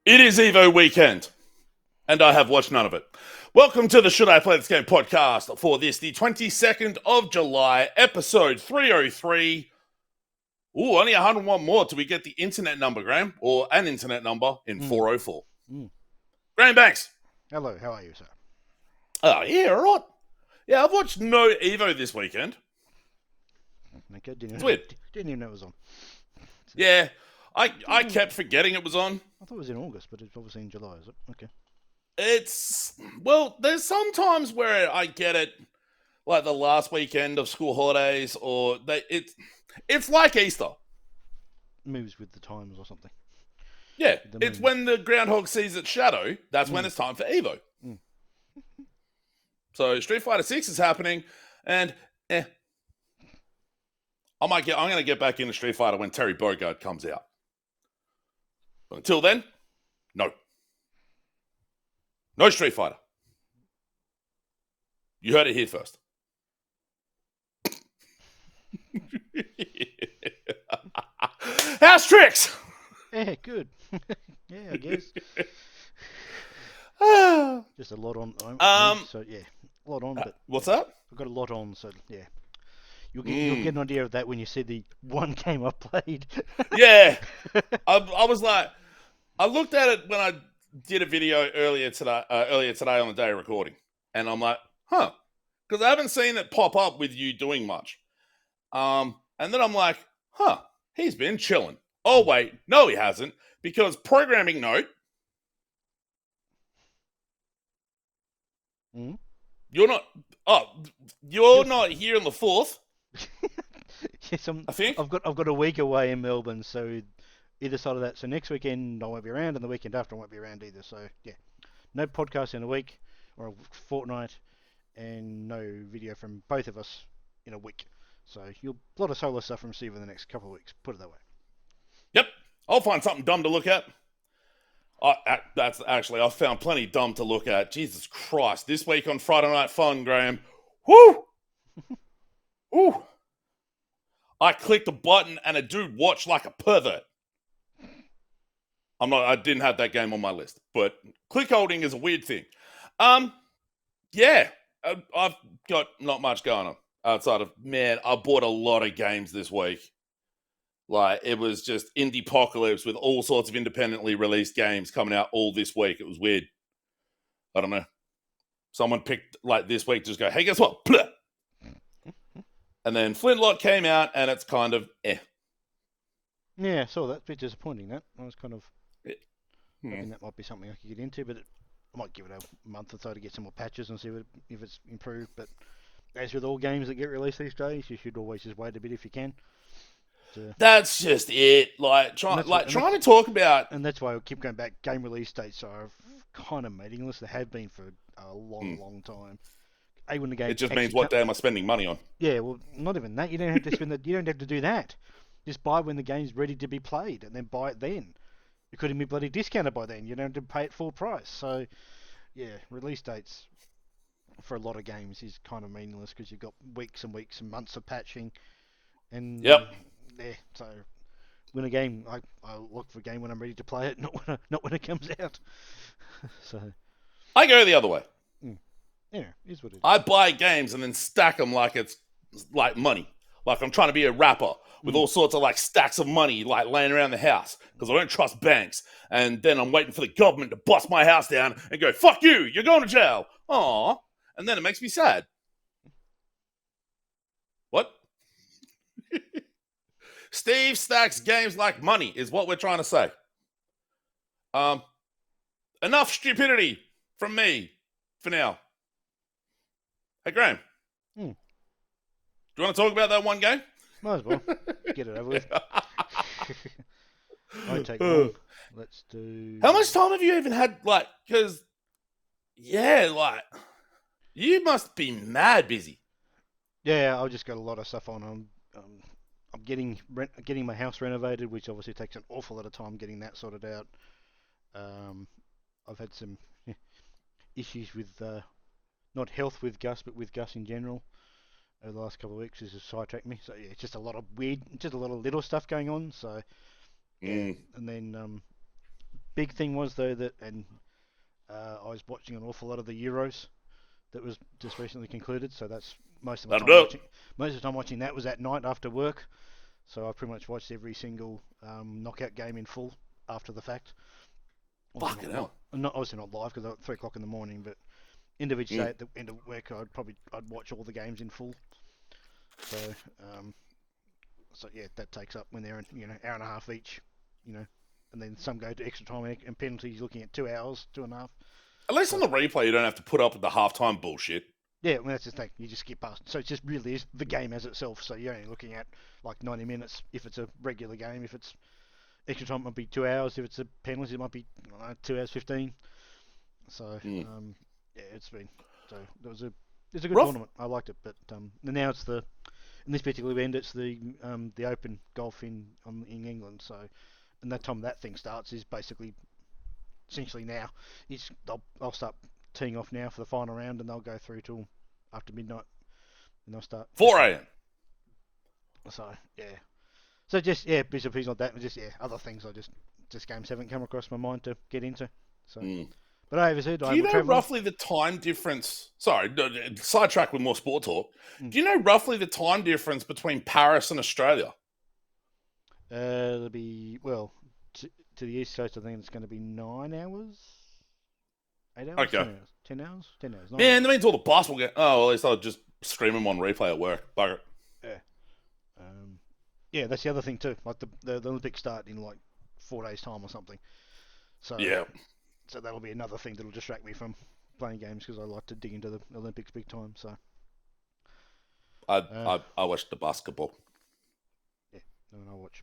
It is Evo weekend, and I have watched none of it. Welcome to the Should I Play This Game podcast for this, the 22nd of July, episode 303. Ooh, only 101 more till we get the internet number, Graham, or an internet number in 404. Graham Banks. Hello, how are you, sir? Oh, yeah, all right. Yeah, I've watched no Evo this weekend. Okay, It's weird. Didn't even know it was on. Yeah, I kept forgetting it was on. I thought it was in August, but it's obviously in July, is it? Okay. There's some times where I get it, like the last weekend of school holidays, or it's like Easter. Moves with the times or something. Yeah, it's when the groundhog sees its shadow. That's when it's time for Evo. So Street Fighter 6 is happening, and I'm going to get back into Street Fighter when Terry Bogard comes out. But until then, no Street Fighter. You heard it here first. How's tricks? Yeah, good. Yeah, I guess. Just a lot on. So yeah, a lot on. But what's that? I've got a lot on, so yeah. You'll get an idea of that when you see the one game I played. Yeah, I was like, I looked at it when I did a video earlier today on the day of recording, and I'm like, because I haven't seen it pop up with you doing much. And then I'm like, he's been chilling. Oh wait, no, he hasn't, because programming note. You're not. You're not here on the 4th. Yes, I think I've got a week away in Melbourne, so either side of that. So next weekend I won't be around, and the weekend after I won't be around either. So yeah, no podcast in a week or a fortnight, and no video from both of us in a week. So you'll a lot of solo stuff from Steve in the next couple of weeks. Put it that way. Yep, I'll find something dumb to look at. I found plenty dumb to look at. Jesus Christ! This week on Friday Night Fun, Graham. Woo! Woo! I clicked a button and a dude watched like a pervert. I didn't have that game on my list, but click holding is a weird thing. Yeah, I've got not much going on outside of, man, I bought a lot of games this week. Like, it was just indie-pocalypse with all sorts of independently released games coming out all this week. It was weird. I don't know. Someone picked, like, this week, just go, hey, guess what? Blah. And then Flintlock came out, and it's kind of Yeah, I saw that. A bit disappointing, that. I was kind of hoping that might be something I could get into, but I might give it a month or so to get some more patches and see if it's improved. But as with all games that get released these days, you should always just wait a bit if you can. That's just it. Trying to talk about... And that's why I keep going back. Game release dates are kind of meaningless. They have been for a long time. When the game it just means what day am I spending money on? Yeah, well, not even that. You don't have to spend that. You don't have to do that. Just buy when the game's ready to be played, and then buy it then. It couldn't be bloody discounted by then. You don't have to pay it full price. So, yeah, release dates for a lot of games is kind of meaningless because you've got weeks and weeks and months of patching. And yep. Yeah, so when a game, I look for a game when I'm ready to play it, not when it comes out. So I go the other way. Yeah, is what it is. I buy games and then stack them like it's like money. Like I'm trying to be a rapper with all sorts of like stacks of money like laying around the house because I don't trust banks. And then I'm waiting for the government to bust my house down and go, fuck you, you're going to jail. Aww. And then it makes me sad. What? Steve stacks games like money is what we're trying to say. Enough stupidity from me for now. Hey, Graham. Do you want to talk about that one game? Might as well. Get it over with. Won't take long. Let's do... How much time have you even had, because, you must be mad busy. Yeah, I've just got a lot of stuff on. I'm getting my house renovated, which obviously takes an awful lot of time getting that sorted out. I've had some issues with... not health with Gus, but with Gus in general. Over the last couple of weeks, has sidetracked me. So yeah, it's just a lot of little stuff going on. So yeah, and then big thing was though that, and I was watching an awful lot of the Euros that was just recently concluded. So that's most of my That'll time do it. watching. Most of the time watching that was at night after work. So I pretty much watched every single knockout game in full after the fact. Fucking hell. Obviously not live because at 3 o'clock in the morning, but individually Mm. at the end of work, I'd watch all the games in full. So so yeah, that takes up when they're hour and a half each, and then some go to extra time and penalties, looking at 2 hours, 2.5. At least So, on the replay, you don't have to put up with the halftime bullshit. yeah, well, that's the thing. You just skip past. So it just really is the game as itself. So you're only looking at like 90 minutes if it's a regular game. If it's extra time, it might be 2 hours. If it's a penalty, it might be 2 hours 15. So yeah, it's been it's a good tournament. I liked it, but now it's in this particular event it's the Open Golf in England. So, and that time that thing starts is basically essentially now. I'll start teeing off now for the final round, and they'll go through till after midnight, and they'll start 4 a.m. So yeah, so just yeah, bits and pieces like that, and just other things. Just games haven't come across my mind to get into. So, but I overheard. Do you know roughly the time difference? Sorry, sidetrack with more sport talk. Do you know roughly the time difference between Paris and Australia? It'll be to the East Coast. I think it's going to be 9 hours, 8 hours, Okay. 10 hours, 10 hours. Man, that means all the basketball game. Oh, well, at least I'll just stream them on replay at work. Bugger. Yeah. Yeah, that's the other thing too. Like the Olympics start in like 4 days' time or something. So Yeah. So that'll be another thing that'll distract me from playing games because I like to dig into the Olympics big time. So I watched the basketball. yeah, and I watch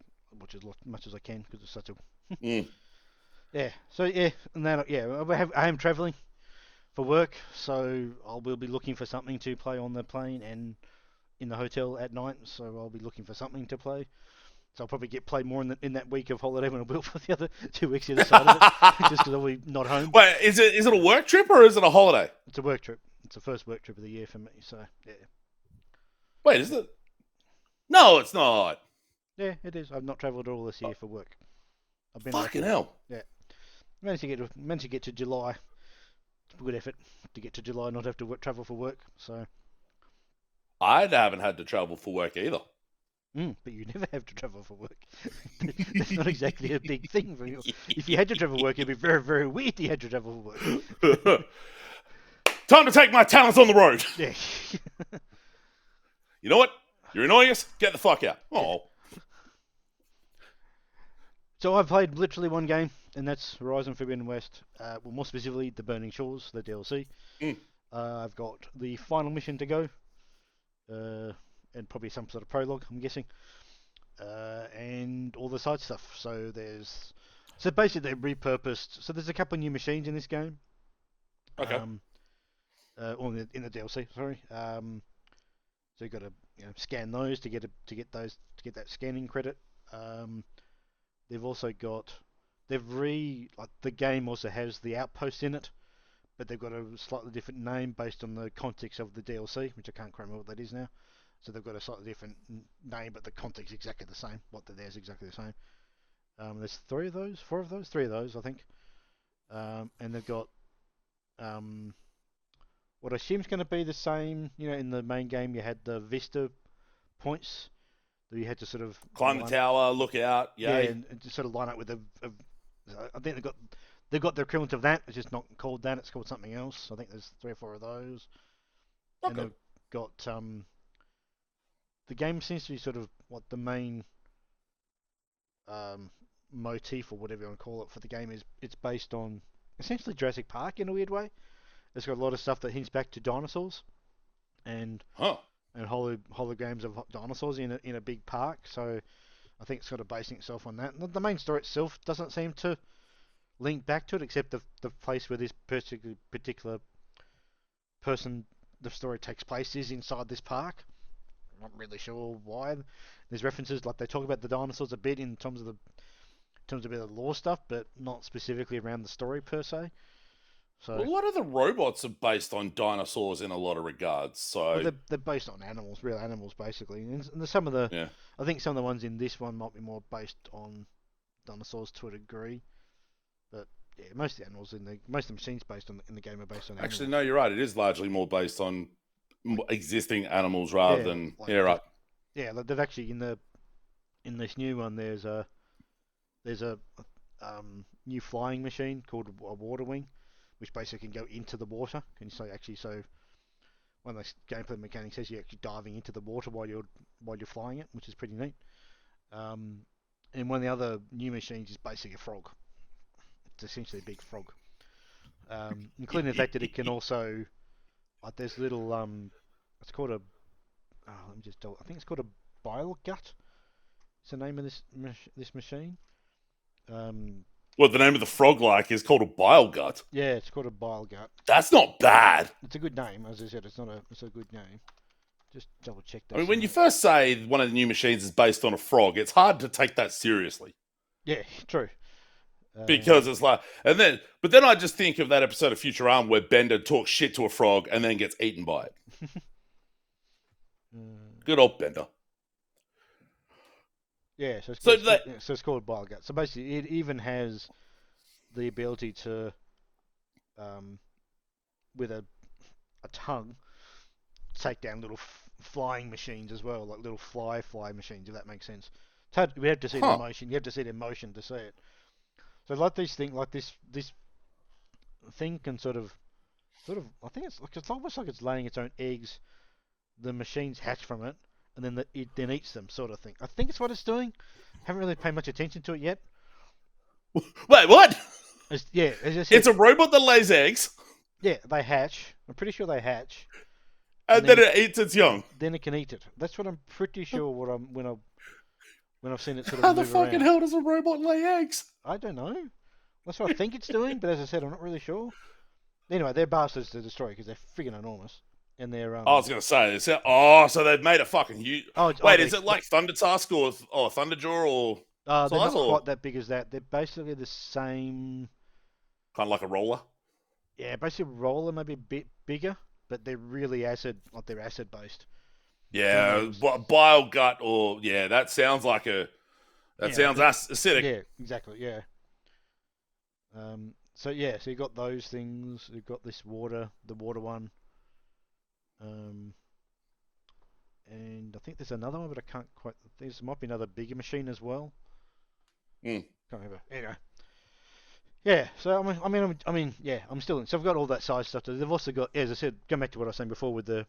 as much as I can because it's such a Mm. yeah. So yeah, and then I am travelling for work, so I will be looking for something to play on the plane and in the hotel at night. So I'll be looking for something to play. So I'll probably get played more in that week of holiday when I will for the other 2 weeks the other side of it, just because I'll be not home. Wait, is it a work trip or is it a holiday? It's a work trip. It's the first work trip of the year for me. So yeah. Wait, is it? No, it's not. Yeah, it is. I've not travelled at all this year for work. I've been Fucking hell. Yeah. Managed to get to July. It's a good effort to get to July and not have to travel for work. So. I haven't had to travel for work either. But you never have to travel for work. That's not exactly a big thing for you. If you had to travel for work, it'd be very, very weird you had to travel for work. Time to take my talents on the road. Yeah. You know what? You're annoying us. Get the fuck out. Oh. So I've played literally one game, and that's Horizon Forbidden West. Well, more specifically, the Burning Shores, the DLC. I've got the final mission to go. And probably some sort of prologue, I'm guessing, and all the side stuff. So basically they repurposed. So there's a couple of new machines in this game. Okay. Or in the DLC, sorry. So you've got to scan those to get that scanning credit. They've also got the game also has the outpost in it, but they've got a slightly different name based on the context of the DLC, which I can't quite remember what that is now. So they've got a slightly different name, but the context is exactly the same. What they're there is exactly the same. There's 3 of those, 4 of those, 3 of those, I think. And they've got what I assume is going to be the same. In the main game, you had the Vista points that you had to sort of climb the tower, look out, yay. Yeah, and just sort of line up with I think they've got the equivalent of that. It's just not called that. It's called something else. I think there's 3 or 4 of those. Okay. And they've got the game seems to be sort of what the main motif or whatever you want to call it for the game is. It's based on essentially Jurassic Park in a weird way. It's got a lot of stuff that hints back to dinosaurs and holograms of dinosaurs in a big park. So I think it's sort of basing itself on that. And the main story itself doesn't seem to link back to it, except the place where this particular person the story takes place is inside this park. I'm not really sure why. There's references, like they talk about the dinosaurs a bit in terms of a bit of the lore stuff, but not specifically around the story per se. So a lot of the robots are based on dinosaurs in a lot of regards. So they're based on animals, real animals, basically. And some of the, I think some of the ones in this one might be more based on dinosaurs to a degree. But most of the animals most of the machines based on in the game are based on Actually, animals. no, you're right. It is largely more based on existing animals rather than like yeah, right. like they've actually in this new one there's a new flying machine called a water wing, which basically can go into the water. And so one of the gameplay mechanics says you're actually diving into the water while you're flying it, which is pretty neat. And one of the other new machines is basically a frog. It's essentially a big frog, including the fact that it can also like there's little it's called a let me just I think it's called a bile gut. It's the name of this machine. What the name of the frog like is called a bile gut. Yeah, it's called a bile gut. That's not bad. It's a good name, as I said. It's a good name. Just double check that. I mean, when you first say one of the new machines is based on a frog, it's hard to take that seriously. Yeah, true. Because it's like, but then I just think of that episode of Futurama where Bender talks shit to a frog and then gets eaten by it. Good old Bender. Yeah, so it's called bile gut. So basically, it even has the ability to, with a tongue, take down little flying machines as well, like little fly machines, if that makes sense. We have to see the motion. You have to see the motion to see it. So like these things, like this thing can sort of, I think it's almost like it's laying its own eggs. The machines hatch from it, and then it then eats them, sort of thing. I think it's what it's doing. Haven't really paid much attention to it yet. Wait, what? As I said, it's a robot that lays eggs. Yeah, they hatch. I'm pretty sure they hatch. And then it eats its young. Then it can eat it. That's what I'm pretty sure. When I've seen it sort of How move the fucking around. hell does a robot lay eggs? I don't know. That's what I think it's doing, but as I said, I'm not really sure. Anyway, they're bastards to destroy because they're friggin' enormous. And they're I was gonna say this. Oh, so they've made it fucking huge. Wait, is it like Thunder Tusk or Thunderjaw or? They're not quite that big as that. They're basically the same. Kind of like a roller. Yeah, basically roller, maybe a bit bigger, but they're really acid based. Yeah, bile gut or that sounds like sounds acidic. Yeah, exactly. Yeah. So you got those things. You've got the water one. And I think there's another one, but I can't quite. There might be another bigger machine as well. Can't remember. Anyway. Yeah. So I'm still in. So I've got all that size stuff. They've also got, as I said, going back to what I was saying before with it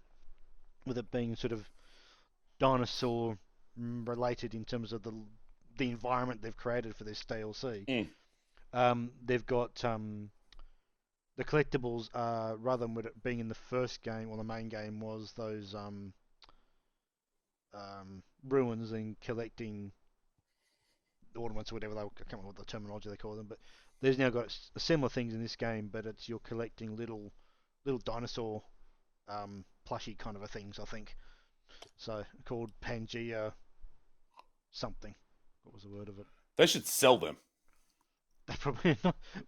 being sort of dinosaur related in terms of the environment they've created for this DLC. They've got the collectibles rather than it being in the first game or the main game was those ruins and collecting ornaments or whatever I can't remember what the terminology they call them, but there's now got similar things in this game, but it's you're collecting little dinosaur plushy kind of a things, I think. So called Pangea something. What was the word of it? They should sell them. They probably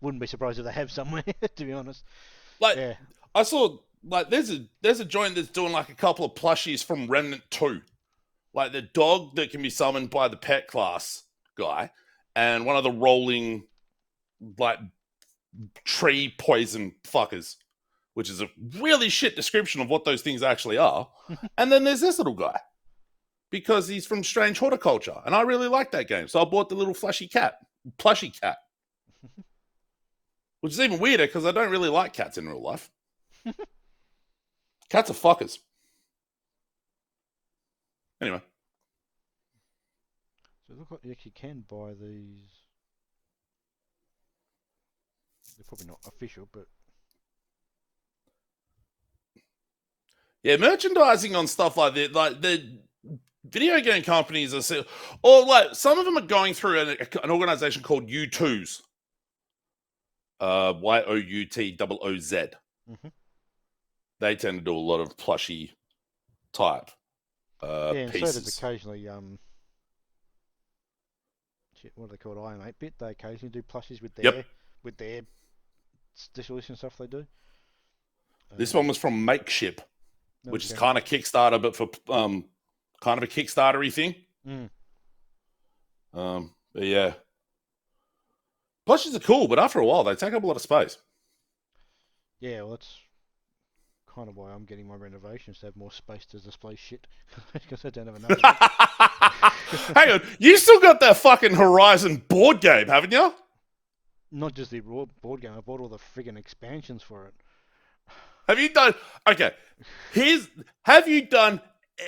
wouldn't be surprised if they have somewhere, to be honest. I saw there's a joint that's doing like a couple of plushies from Remnant 2. Like the dog that can be summoned by the pet class guy, and one of the rolling like tree poison fuckers, which is a really shit description of what those things actually are. And then there's this little guy because he's from Strange Horticulture, and I really like that game, so I bought the little plushie cat, which is even weirder because I don't really like cats in real life. Cats are fuckers. Anyway. So it looks like you actually can buy these. They're probably not official, but yeah, merchandising on stuff like that, like the video game companies are, or like some of them are going through an organization called U2s, YOUTOOZ. Mm-hmm. They tend to do a lot of plushy type and pieces. so does occasionally what are they called? I Am 8-Bit. They occasionally do plushies with their dissolution stuff they do. This one was from Makeship, which is kind of Kickstarter, but for kind of a Kickstarter-y thing. Mm. But yeah. Plushies are cool, but after a while, they take up a lot of space. Yeah, well, that's kind of why I'm getting my renovations to have more space to display shit. Because I don't have enough. Hang on, you still got that fucking Horizon board game, haven't you? Not just the raw board game, I bought all the friggin' expansions for it. Have you done... Okay, have you done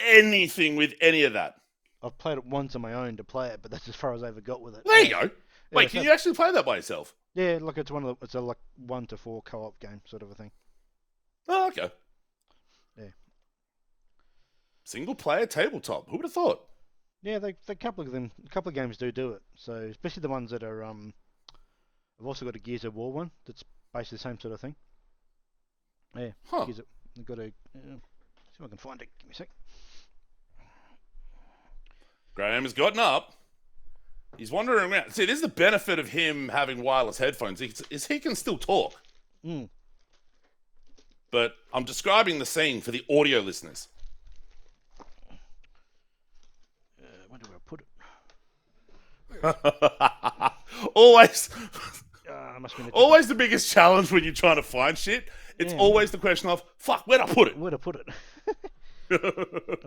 anything with any of that? I've played it once on my own to play it, but that's as far as I ever got with it. There you go. Wait, Yeah, can you actually play that by yourself? Yeah, look, it's it's a like 1 to 4 co-op game sort of a thing. Oh, okay. Yeah. Single player tabletop. Who would have thought? Yeah, a couple of games do it. So especially the ones that are I've also got a Gears of War one that's basically the same sort of thing. Yeah. Huh. I've got a see if I can find it. Give me a sec. Graham has gotten up. He's wandering around. See, this is the benefit of him having wireless headphones. Is he can still talk. Mm. But I'm describing the scene for the audio listeners. Where do I put it? Always, Must be in always the biggest challenge when you're trying to find shit. It's always the question of, fuck, where'd I put it? Where'd I put it? I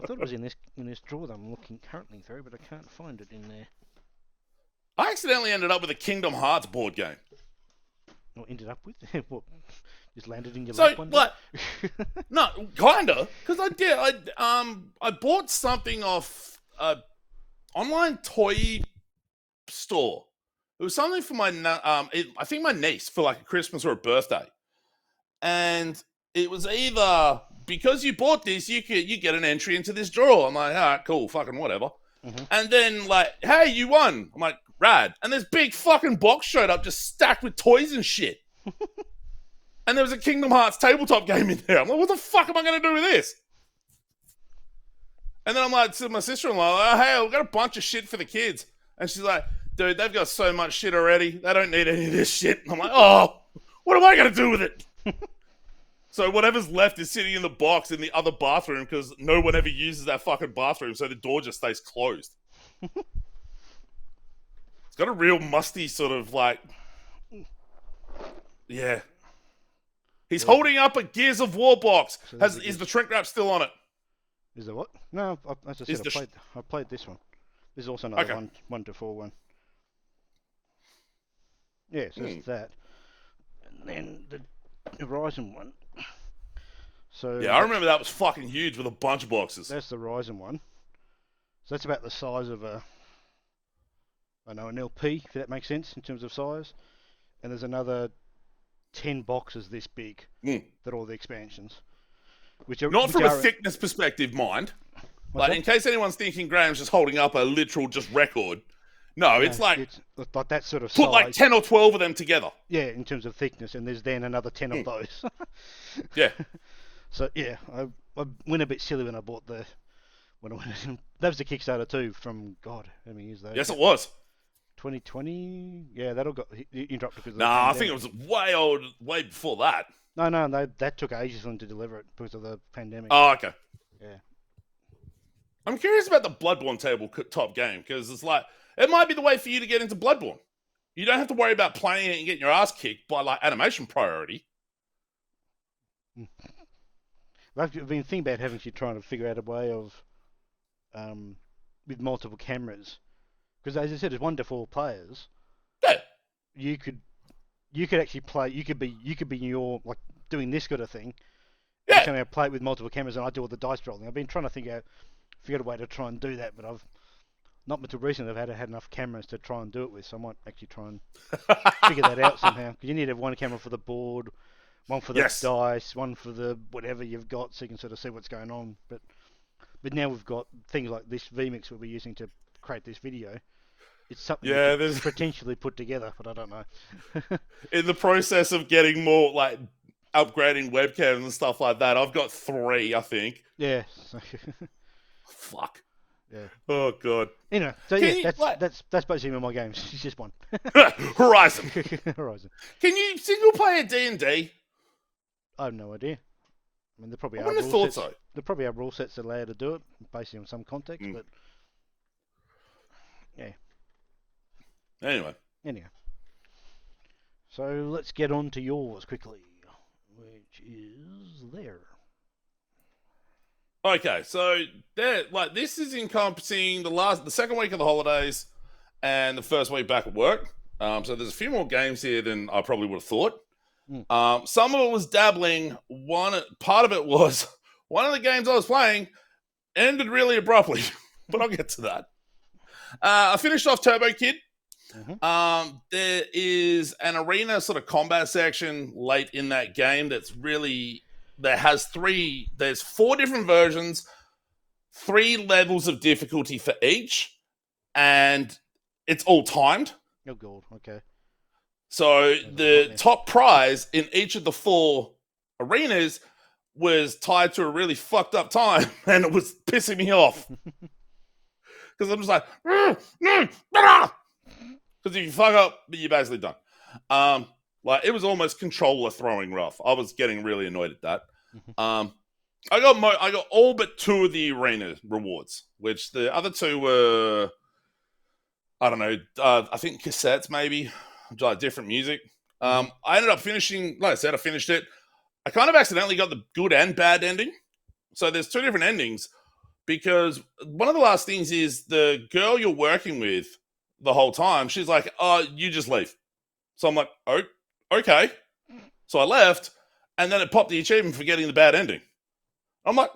thought it was in this drawer that I'm looking currently through, but I can't find it in there. I accidentally ended up with a Kingdom Hearts board game. What ended up with? What? Just landed in your lap one day? What? No, kinda. Because I did. I bought something off a online toy store. It was something for my I think my niece for like a Christmas or a birthday, and it was either because you bought this, you get an entry into this drawer. I'm like, all right, cool, fucking whatever. Mm-hmm. And then like, hey, you won. I'm like, rad. And this big fucking box showed up, just stacked with toys and shit. And there was a Kingdom Hearts tabletop game in there. I'm like, what the fuck am I going to do with this? And then I'm like to my sister-in-law, oh, hey, we've got a bunch of shit for the kids. And she's like, dude, they've got so much shit already. They don't need any of this shit. And I'm like, oh, what am I going to do with it? So whatever's left is sitting in the box in the other bathroom because no one ever uses that fucking bathroom, so the door just stays closed. It's got a real musty sort of like... Yeah. He's holding up a Gears of War box. So Is the shrink wrap still on it? Is there what? No, as I said, I played this one. This is also another 1 to 4 one. Yeah, so it's that. And then the Horizon one. So yeah, I remember that was fucking huge with a bunch of boxes. That's the Horizon one. So that's about the size of an LP, if that makes sense in terms of size. And there's another 10 boxes this big that are all the expansions. Not from a thickness perspective, mind. Like, in case anyone's thinking Graham's just holding up a literal just record. No, it's like that sort of put size. like 10 or 12 of them together. Yeah, in terms of thickness, and there's then another 10 of those. Yeah. So yeah, I went a bit silly when I bought that was the Kickstarter too from God, how many years though? Yes, it was. 2020. Yeah, that all got interrupted because of I think it was way old, way before that. No, that took ages for them to deliver it because of the pandemic. Oh, okay. Yeah. I'm curious about the Bloodborne tabletop game because it's like it might be the way for you to get into Bloodborne. You don't have to worry about playing it and getting your ass kicked by like animation priority. I've been thinking about trying to figure out a way of with multiple cameras, because as I said, it's 1 to 4 players. Yeah. You could actually play. You could be your like doing this kind of thing. Yeah. Kind of play it with multiple cameras, and I do all the dice rolling. I've been trying to figure out a way to try and do that, but I've not until recently I've had enough cameras to try and do it with. So I might actually try and figure that out somehow. Because you need to have one camera for the board, one for the dice, one for the whatever you've got, so you can sort of see what's going on. But now we've got things like this vMix we'll be using to create this video. It's something we can potentially put together, but I don't know. In the process of getting more, like, upgrading webcams and stuff like that, I've got 3, I think. Yeah. Fuck. Yeah. Oh, God. Anyway, so yeah, that's basically my games. It's just one. Horizon. Horizon. Can you single-player D&D? I have no idea. I mean, there probably I are wouldn't have rule thought sets. so. There probably are rule sets that allow you to do it, basically on some context, but yeah. Anyway. So let's get on to yours quickly, which is there. Okay, so this is encompassing the second week of the holidays and the first week back at work. So there's a few more games here than I probably would have thought. Some of it was dabbling. Part of it was one of the games I was playing ended really abruptly, but I'll get to that. I finished off Turbo Kid. There is an arena sort of combat section late in that game that's really there's 4 different versions, 3 levels of difficulty for each, and it's all timed. Oh god, okay. So the top prize in each of the 4 arenas was tied to a really fucked up time, and it was pissing me off. Because I'm just like, because if you fuck up, you're basically done. It was almost controller throwing rough. I was getting really annoyed at that. I got all but 2 of the arena rewards, which the other 2 were, I don't know, I think cassettes maybe, like different music. I ended up finishing, like I said, I finished it. I kind of accidentally got the good and bad ending. So there's 2 different endings, because one of the last things is the girl you're working with the whole time, she's like, oh, you just leave. So I'm like, oh, okay. So I left, and then it popped the achievement for getting the bad ending. I'm like,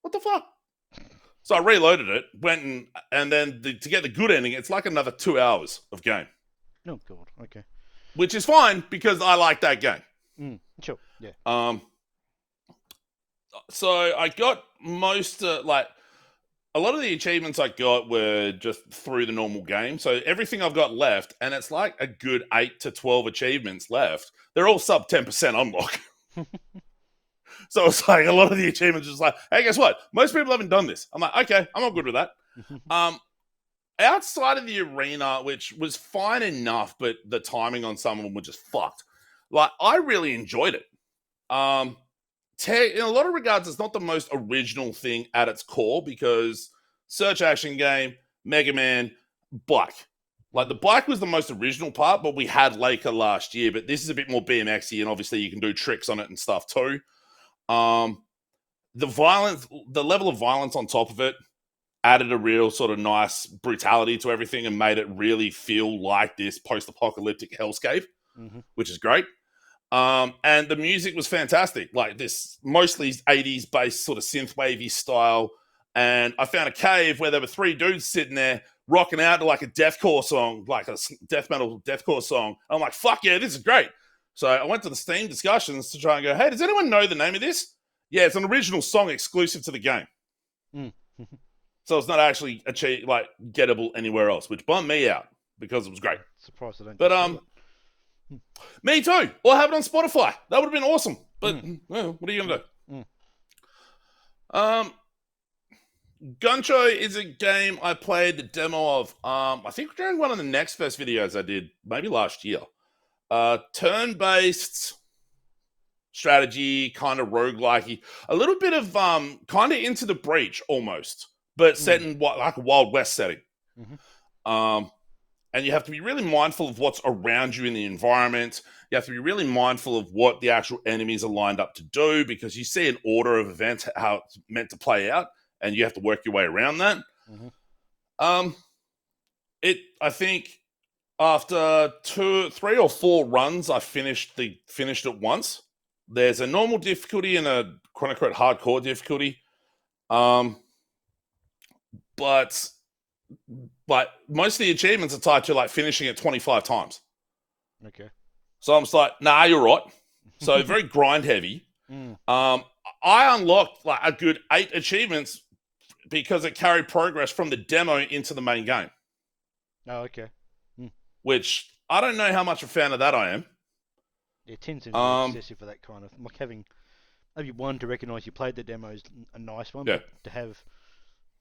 what the fuck? So I reloaded it, went and then to get the good ending, it's like another 2 hours of game. Oh god, okay. Which is fine, because I like that game. Sure, yeah. So I got most, a lot of the achievements I got were just through the normal game. So everything I've got left, and it's like a good 8 to 12 achievements left, they're all sub 10% unlock. So it's like a lot of the achievements are just like, hey, guess what? Most people haven't done this. I'm like, okay, I'm all good with that. Outside of the arena, which was fine enough, but the timing on some of them were just fucked. Like, I really enjoyed it. In a lot of regards, it's not the most original thing at its core, because search action game, Mega Man, bike. Like, the bike was the most original part, but we had Laker last year, but this is a bit more BMX-y, and obviously you can do tricks on it and stuff too. The level of violence on top of it added a real sort of nice brutality to everything and made it really feel like this post-apocalyptic hellscape, which is great. And the music was fantastic, like this mostly 80s based sort of synthwavy style. And I found a cave where there were 3 dudes sitting there rocking out to like a deathcore song, like a death metal deathcore song. I'm like, fuck yeah, this is great. So I went to the Steam discussions to try and go, hey, does anyone know the name of this? Yeah, it's an original song exclusive to the game. So it's not actually gettable anywhere else, which bummed me out because it was great. Surprised I don't. But me too. Or have it on Spotify. That would have been awesome. But well, what are you gonna do? Guncho is a game I played the demo of. I think during one of the Next Fest videos I did, maybe last year. Turn-based strategy, kind of roguelike-y. A little bit of kind of Into the Breach almost, but set in like a Wild West setting. And you have to be really mindful of what's around you in the environment. You have to be really mindful of what the actual enemies are lined up to do, because you see an order of events, how it's meant to play out, and you have to work your way around that. I think after 2, 3 or 4 runs, I finished it once. There's a normal difficulty and a quote-unquote hardcore difficulty. But most of the achievements are tied to like finishing it 25 times. Okay. So I'm just like, nah, you're right. So very grind heavy. I unlocked like a good 8 achievements because it carried progress from the demo into the main game. Oh, okay. Which I don't know how much a fan of that I am. Yeah, 10 seems excessive for that kind of, like, having maybe one to recognise you played the demo is a nice one, but to have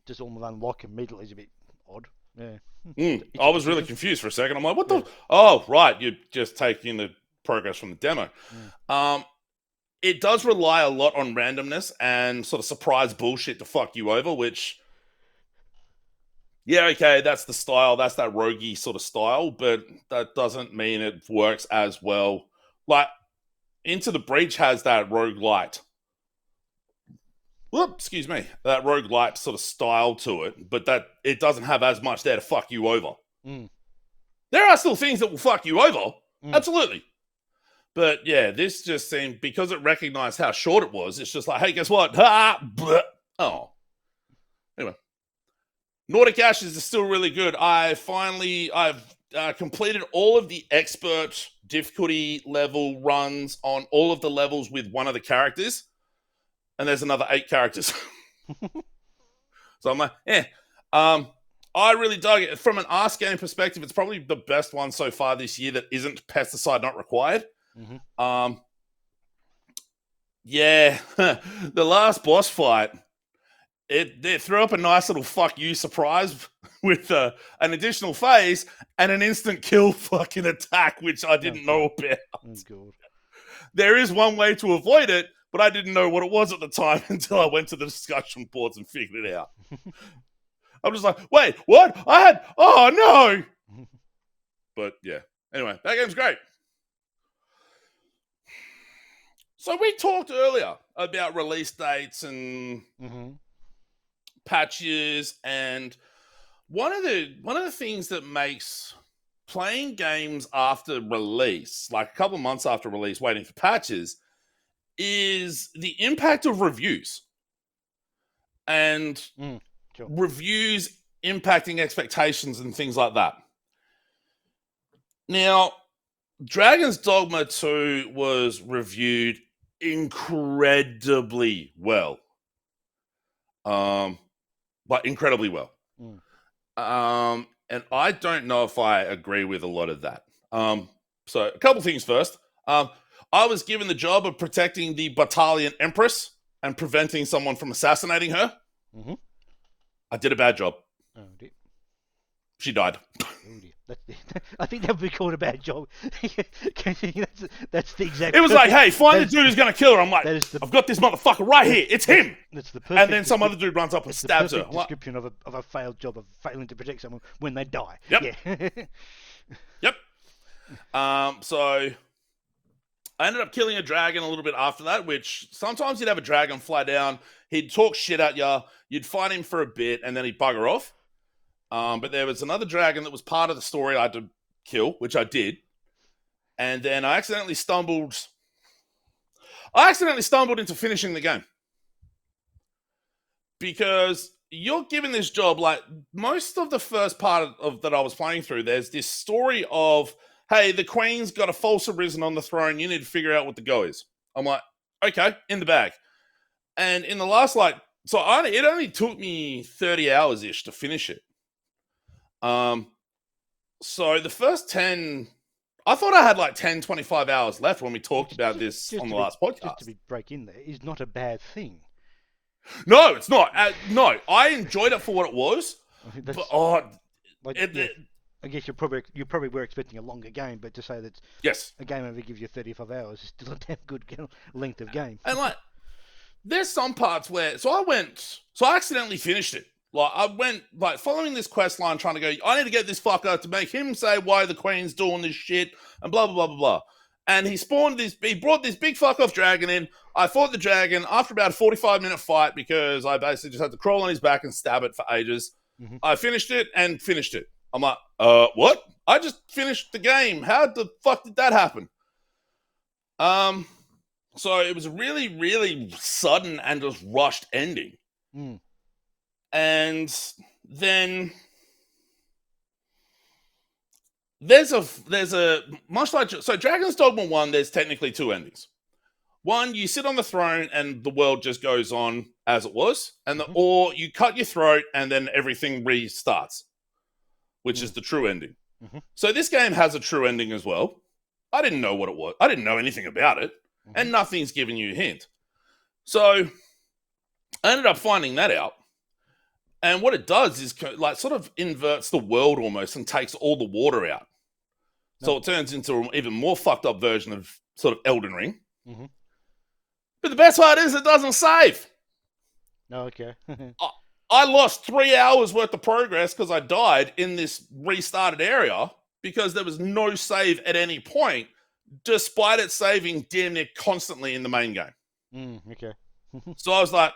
just all of unlock immediately is a bit odd. Yeah. I was really confused for a second. I'm like, what the? Oh, right. You're just taking the progress from the demo. It does rely a lot on randomness and sort of surprise bullshit to fuck you over, which Yeah, okay, that's the style. That's that roguey sort of style, but that doesn't mean it works as well. Like, Into the Breach has that roguelite. Whoop, excuse me. That roguelite sort of style to it, but that it doesn't have as much there to fuck you over. Mm. There are still things that will fuck you over. Mm. Absolutely. But yeah, this just seemed, because it recognized how short it was, it's just like, hey, guess what? Ha! Bleh. Oh. Anyway. Nordic Ashes is still really good. I've completed all of the expert difficulty level runs on all of the levels with one of the characters, and there's another 8 characters. So I'm like, I really dug it. From an Ask game perspective, it's probably the best one so far this year that isn't pesticide not required. Mm-hmm. Yeah, the last boss fight, it threw up a nice little fuck you surprise with an additional phase and an instant kill fucking attack, which I didn't know about. Oh, God. There is one way to avoid it, but I didn't know what it was at the time until I went to the discussion boards and figured it out. I'm just like, wait, what? Oh no! But yeah, anyway, that game's great. So we talked earlier about release dates and patches, and one of the things that makes playing games after release, like a couple of months after release, waiting for patches, is the impact of reviews and Sure. reviews impacting expectations and things like that. Now, Dragon's Dogma 2 was reviewed incredibly well. But incredibly well. And I don't know if I agree with a lot of that. So a couple things first. I was given the job of protecting the Battalion Empress and preventing someone from assassinating her. Mm-hmm. I did a bad job. Oh, dear. She died. Oh, dear. I think that would be called a bad job. That's the exact. It was like, hey, find the dude who's going to kill her. I'm like, I've got this motherfucker right here. It's him. That's the perfect. And then some other dude runs up and stabs her. Description of a failed job, of failing to protect someone when they die. Yep. Yeah. Yep. So I ended up killing a dragon a little bit after that, which sometimes you'd have a dragon fly down, he'd talk shit at you, you'd fight him for a bit, and then he'd bugger off. But there was another dragon that was part of the story I had to kill, which I did. And then I accidentally stumbled into finishing the game. Because you're given this job, like most of the first part of that I was playing through, there's this story of, hey, the Queen's got a false arisen on the throne, you need to figure out what the go is. I'm like, okay, in the bag. And in the last, it only took me 30 hours-ish to finish it. So the first 10, I thought I had 10, 25 hours left when we talked about this on the last podcast. Just to break in there is not a bad thing. No, it's not. No, I enjoyed it for what it was. I guess you probably were expecting a longer game, but to say that a game only gives you 35 hours is still a damn good length of game. And there's some parts where, I accidentally finished it. I went, following this quest line, trying to go, I need to get this fucker to make him say why the Queen's doing this shit, and blah, blah, blah, blah, blah. And he brought this big fuck off dragon in. I fought the dragon after about a 45-minute fight because I basically just had to crawl on his back and stab it for ages. Mm-hmm. I finished it. I'm like, what? I just finished the game. How the fuck did that happen? So it was a really, really sudden and just rushed ending. Mm. And then there's a much like, so Dragon's Dogma 1, there's technically 2 endings. One, you sit on the throne and the world just goes on as it was, and or you cut your throat and then everything restarts, which is the true ending. Mm-hmm. So this game has a true ending as well. I didn't know what it was. I didn't know anything about it, and nothing's giving you a hint. So I ended up finding that out. And what it does is sort of inverts the world almost and takes all the water out. So it turns into an even more fucked up version of sort of Elden Ring. Mm-hmm. But the best part is it doesn't save. No, okay. I lost 3 hours worth of progress because I died in this restarted area because there was no save at any point, despite it saving damn near constantly in the main game. Okay. So I was like,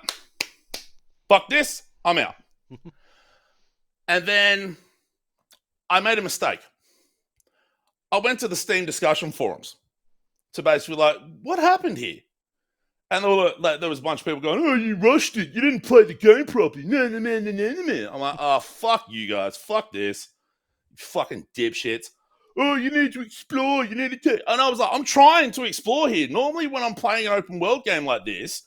fuck this, I'm out. And then I made a mistake. I went to the Steam discussion forums to basically like, what happened here? And there was a bunch of people going, oh, you rushed it. You didn't play the game properly. No. I'm like, oh, fuck you guys. Fuck this. You fucking dipshits. Oh, you need to explore. You need to... And I was like, I'm trying to explore here. Normally when I'm playing an open world game like this,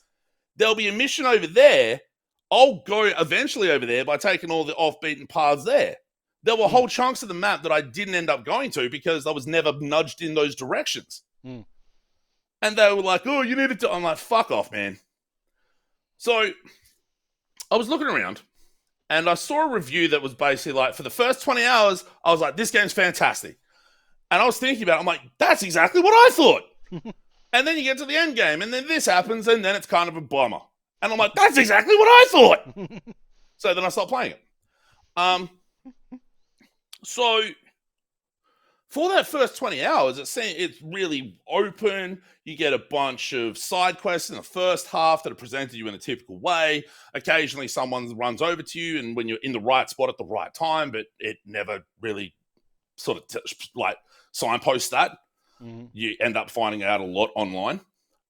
there'll be a mission over there. I'll go eventually over there by taking all the off-beaten paths there. There were whole chunks of the map that I didn't end up going to because I was never nudged in those directions. And they were like, oh, you needed to... I'm like, fuck off, man. So I was looking around and I saw a review that was basically like, for the first 20 hours, I was like, this game's fantastic. And I was thinking about it. I'm like, that's exactly what I thought. And then you get to the end game and then this happens and then it's kind of a bummer. And I'm like, that's exactly what I thought. So then I stopped playing it. So for that first 20 hours, it's really open. You get a bunch of side quests in the first half that are presented to you in a typical way. Occasionally someone runs over to you and when you're in the right spot at the right time, but it never really sort of signposts that. You end up finding out a lot online.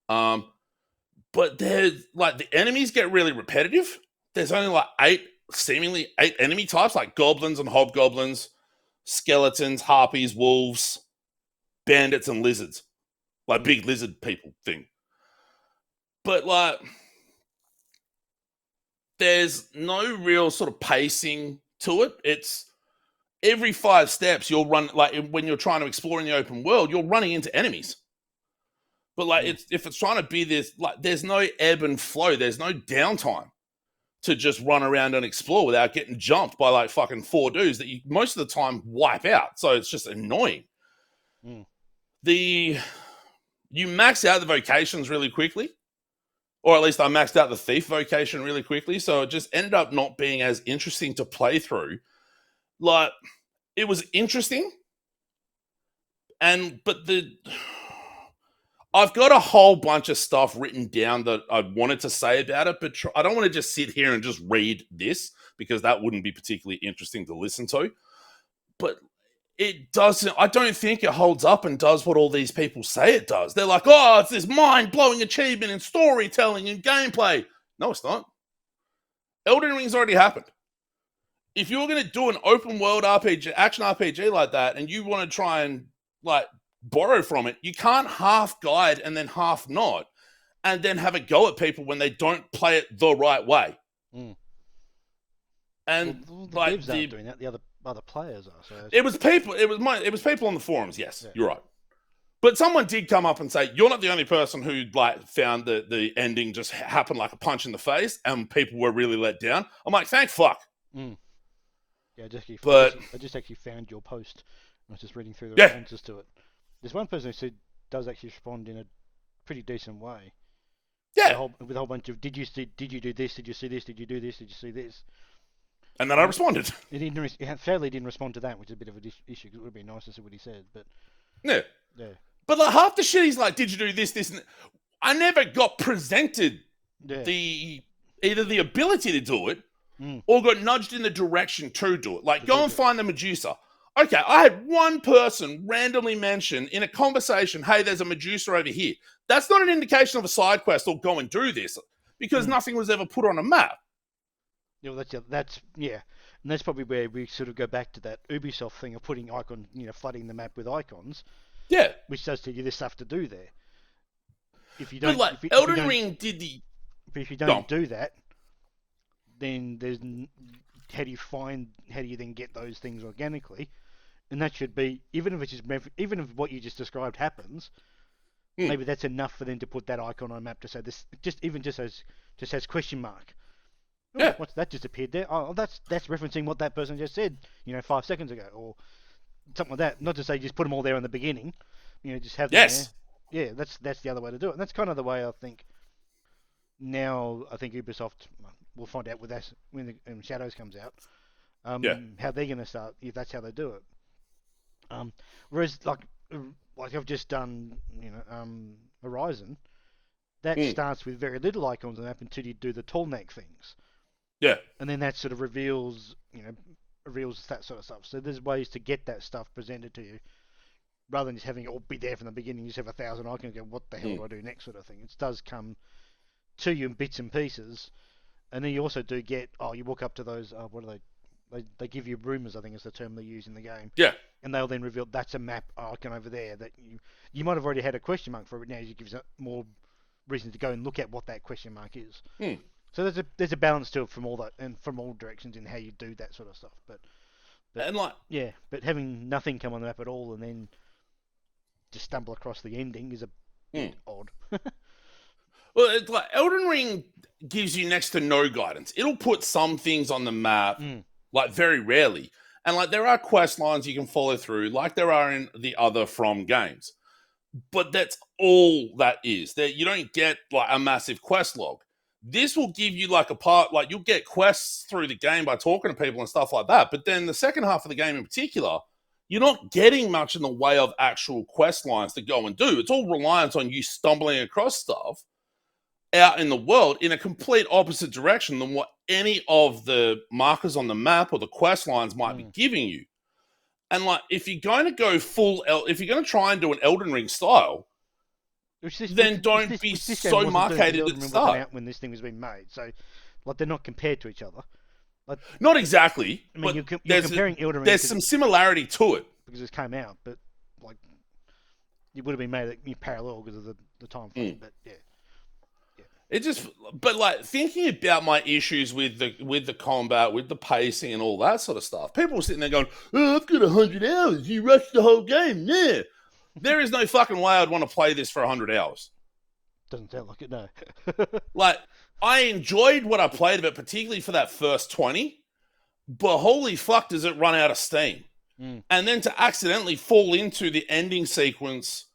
But there's like the enemies get really repetitive. There's only like seemingly eight enemy types, like goblins and hobgoblins, skeletons, harpies, wolves, bandits, and lizards. Like big lizard people thing. But like there's no real sort of pacing to it. It's every 5 steps you'll run, like when you're trying to explore in the open world, you're running into enemies. But like if it's trying to be this, like there's no ebb and flow, there's no downtime to just run around and explore without getting jumped by like fucking 4 dudes that you most of the time wipe out. So it's just annoying. You max out the vocations really quickly. Or at least I maxed out the thief vocation really quickly. So it just ended up not being as interesting to play through. Like, it was interesting. But I've got a whole bunch of stuff written down that I wanted to say about it, but I don't want to just sit here and just read this because that wouldn't be particularly interesting to listen to. But it doesn't, I don't think it holds up and does what all these people say it does. They're like, oh, it's this mind-blowing achievement in storytelling and gameplay. No, it's not. Elden Ring's already happened. If you're going to do an open world RPG, action RPG like that, and you want to try and like borrow from it, you can't half guide and then half not, and then have a go at people when they don't play it the right way. And well, the like devs aren't doing that. The other players are. So it was people. It was people on the forums. Yes, You're right. But someone did come up and say, you're not the only person who like found the ending just happened like a punch in the face and people were really let down. I'm like, thank fuck. Yeah, I just actually found your post. I was just reading through the responses to it. There's one person who said does actually respond in a pretty decent way. Yeah. With a whole bunch of did you do this? Did you see this? Did you do this? Did you see this? And then I responded. He sadly didn't respond to that, which is a bit of an issue. Because it would have been nice to see what he said, but yeah. But like half the shit he's like, did you do this, and I never got presented either the ability to do it or got nudged in the direction to do it. Like, go and find the Medusa. Okay, I had one person randomly mention in a conversation, hey, there's a Medusa over here. That's not an indication of a side quest or go and do this because nothing was ever put on a map. Yeah, well, and that's probably where we sort of go back to that Ubisoft thing of putting flooding the map with icons. Yeah, which does tell you there's stuff to do there. If you don't, but like Elden Ring did the. But if you don't do that, then there's how do you then get those things organically? And that should be even if what you just described happens, maybe that's enough for them to put that icon on a map to say this. Just has question mark. Oh, what's that just appeared there? Oh, that's referencing what that person just said, 5 seconds ago, or something like that. Not to say just put them all there in the beginning, just have them there. Yeah, that's the other way to do it. And that's kind of the way I think now. I think Ubisoft, we'll find out with that when the Shadows comes out. Yeah. How they're going to start if that's how they do it. Whereas like I've just done, Horizon, that starts with very little icons on the map until you do the tall neck things. Yeah. And then that sort of reveals that sort of stuff. So there's ways to get that stuff presented to you, rather than just having it all be there from the beginning. You just have 1,000 icons and go, what the hell do I do next, sort of thing. It does come to you in bits and pieces. And then you also do get, you walk up to those, what are they give you rumors, I think is the term they use in the game. Yeah. And they'll then reveal that's a map icon over there that you might have already had a question mark for, but now it gives it more reason to go and look at what that question mark is. So there's a balance to it from all that and from all directions in how you do that sort of stuff. But and like, yeah, but having nothing come on the map at all and then just stumble across the ending is a bit odd. Well, it's like Elden Ring gives you next to no guidance. It'll put some things on the map, like very rarely. And like there are quest lines you can follow through, like there are in the other From games. But that's all that is. That you don't get like a massive quest log. This will give you like a part, like you'll get quests through the game by talking to people and stuff like that. But then the second half of the game in particular, you're not getting much in the way of actual quest lines to go and do. It's all reliant on you stumbling across stuff out in the world in a complete opposite direction than what any of the markers on the map or the quest lines might be giving you. And like, if you're going to go if you're going to try and do an Elden Ring style, then don't be so marketed at the start. Out when this thing was being made, so like they're not compared to each other. Like, not exactly. I mean, you're comparing Elden Ring. There's some similarity to it because it came out, but like it would have been made parallel because of the time frame. But yeah. It just, but like thinking about my issues with the combat, with the pacing and all that sort of stuff, people were sitting there going, "Oh, I've got 100 hours. You rushed the whole game." Yeah, there is no fucking way I'd want to play this for 100 hours. Doesn't sound like it, no. Like, I enjoyed what I played of it, particularly for that first 20, but holy fuck, does it run out of steam? And then to accidentally fall into the ending sequence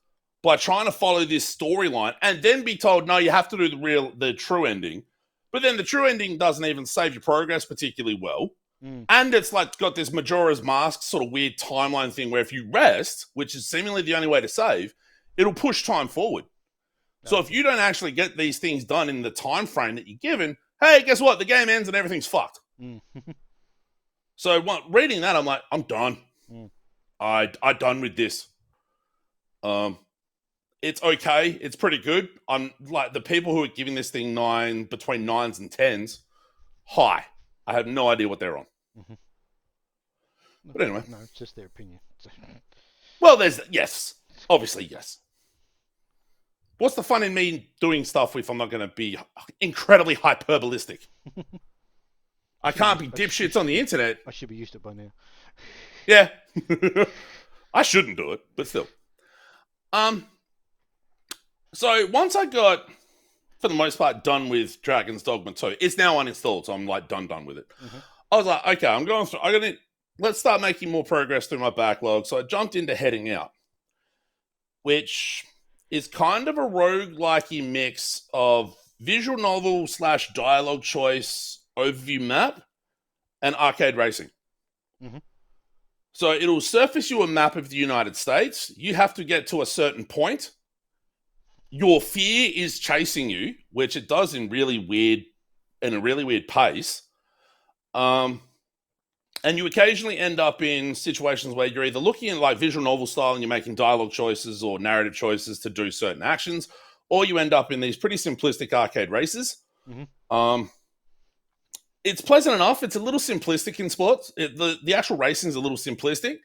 by trying to follow this storyline and then be told, no, you have to do the true ending. But then the true ending doesn't even save your progress particularly well. And it's like got this Majora's Mask sort of weird timeline thing where if you rest, which is seemingly the only way to save, it'll push time forward. So if you don't actually get these things done in the time frame that you're given, hey, guess what? The game ends and everything's fucked. So reading that, I'm like, I'm done. I'm done with this. It's okay. It's pretty good. I'm like the people who are giving this thing between 9s and 10s. High. I have no idea what they're on. But anyway. No, it's just their opinion. Well, yes. Obviously, yes. What's the fun in me doing stuff if I'm not going to be incredibly hyperbolistic? I can't be dipshits on the internet. I should be used to it by now. Yeah. I shouldn't do it, but still. So once I got, for the most part, done with Dragon's Dogma 2, it's now uninstalled, so I'm like done with it. I was like, okay, I'm going through, let's start making more progress through my backlog. So I jumped into Heading Out, which is kind of a roguelike-y mix of visual novel / dialogue choice overview map and arcade racing. So it'll surface you a map of the United States. You have to get to a certain point. Your fear is chasing you, which it does in a really weird pace. And you occasionally end up in situations where you're either looking at like visual novel style and you're making dialogue choices or narrative choices to do certain actions, or you end up in these pretty simplistic arcade races. It's pleasant enough. It's a little simplistic in sports. The actual racing is a little simplistic.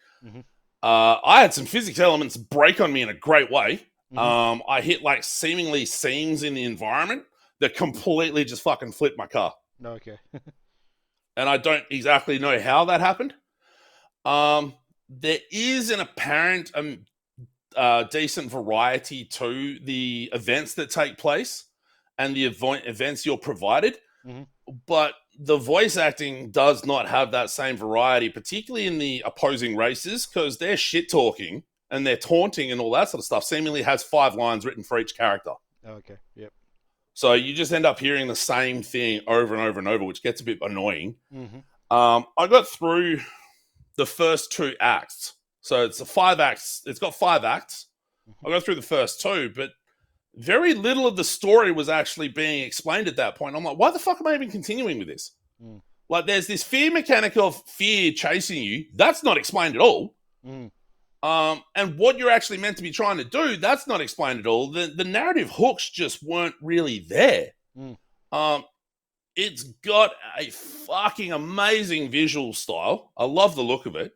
I had some physics elements break on me in a great way. I hit like seemingly seams in the environment that completely just fucking flipped my car. Okay. And I don't exactly know how that happened. There is an apparent decent variety to the events that take place and the events you're provided. But the voice acting does not have that same variety, particularly in the opposing races, because they're shit-talking and they're taunting and all that sort of stuff seemingly has 5 lines written for each character. Okay, yep. So you just end up hearing the same thing over and over and over, which gets a bit annoying. Mm-hmm. I got through the first 2 acts. So it's got 5 acts. Mm-hmm. I got through the first 2, but very little of the story was actually being explained at that point. I'm like, why the fuck am I even continuing with this? Mm. Like, there's this fear mechanic of fear chasing you. That's not explained at all. Mm. And what you're actually meant to be trying to do, that's not explained at all. The narrative hooks just weren't really there. Mm. It's got a fucking amazing visual style. I love the look of it.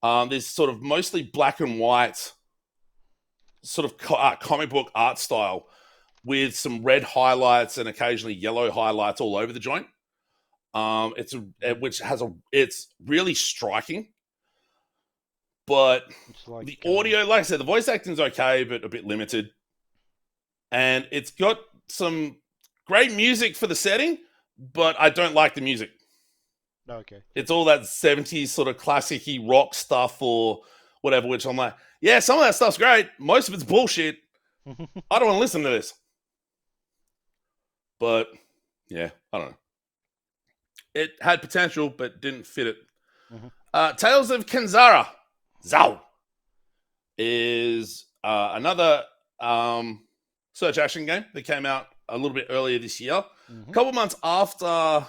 There's sort of mostly black and white sort of comic book art style with some red highlights and occasionally yellow highlights all over the joint. It's really striking. But Like, the audio, like I said, the voice acting's okay, but a bit limited. And it's got some great music for the setting, but I don't like the music. Okay. It's all that 70s sort of classic-y rock stuff or whatever, which I'm like, yeah, some of that stuff's great. Most of it's bullshit. I don't want to listen to this. But, yeah, I don't know. It had potential, but didn't fit it. Mm-hmm. Tales of Kenzara. Zao is another search action game that came out a little bit earlier this year, a couple months after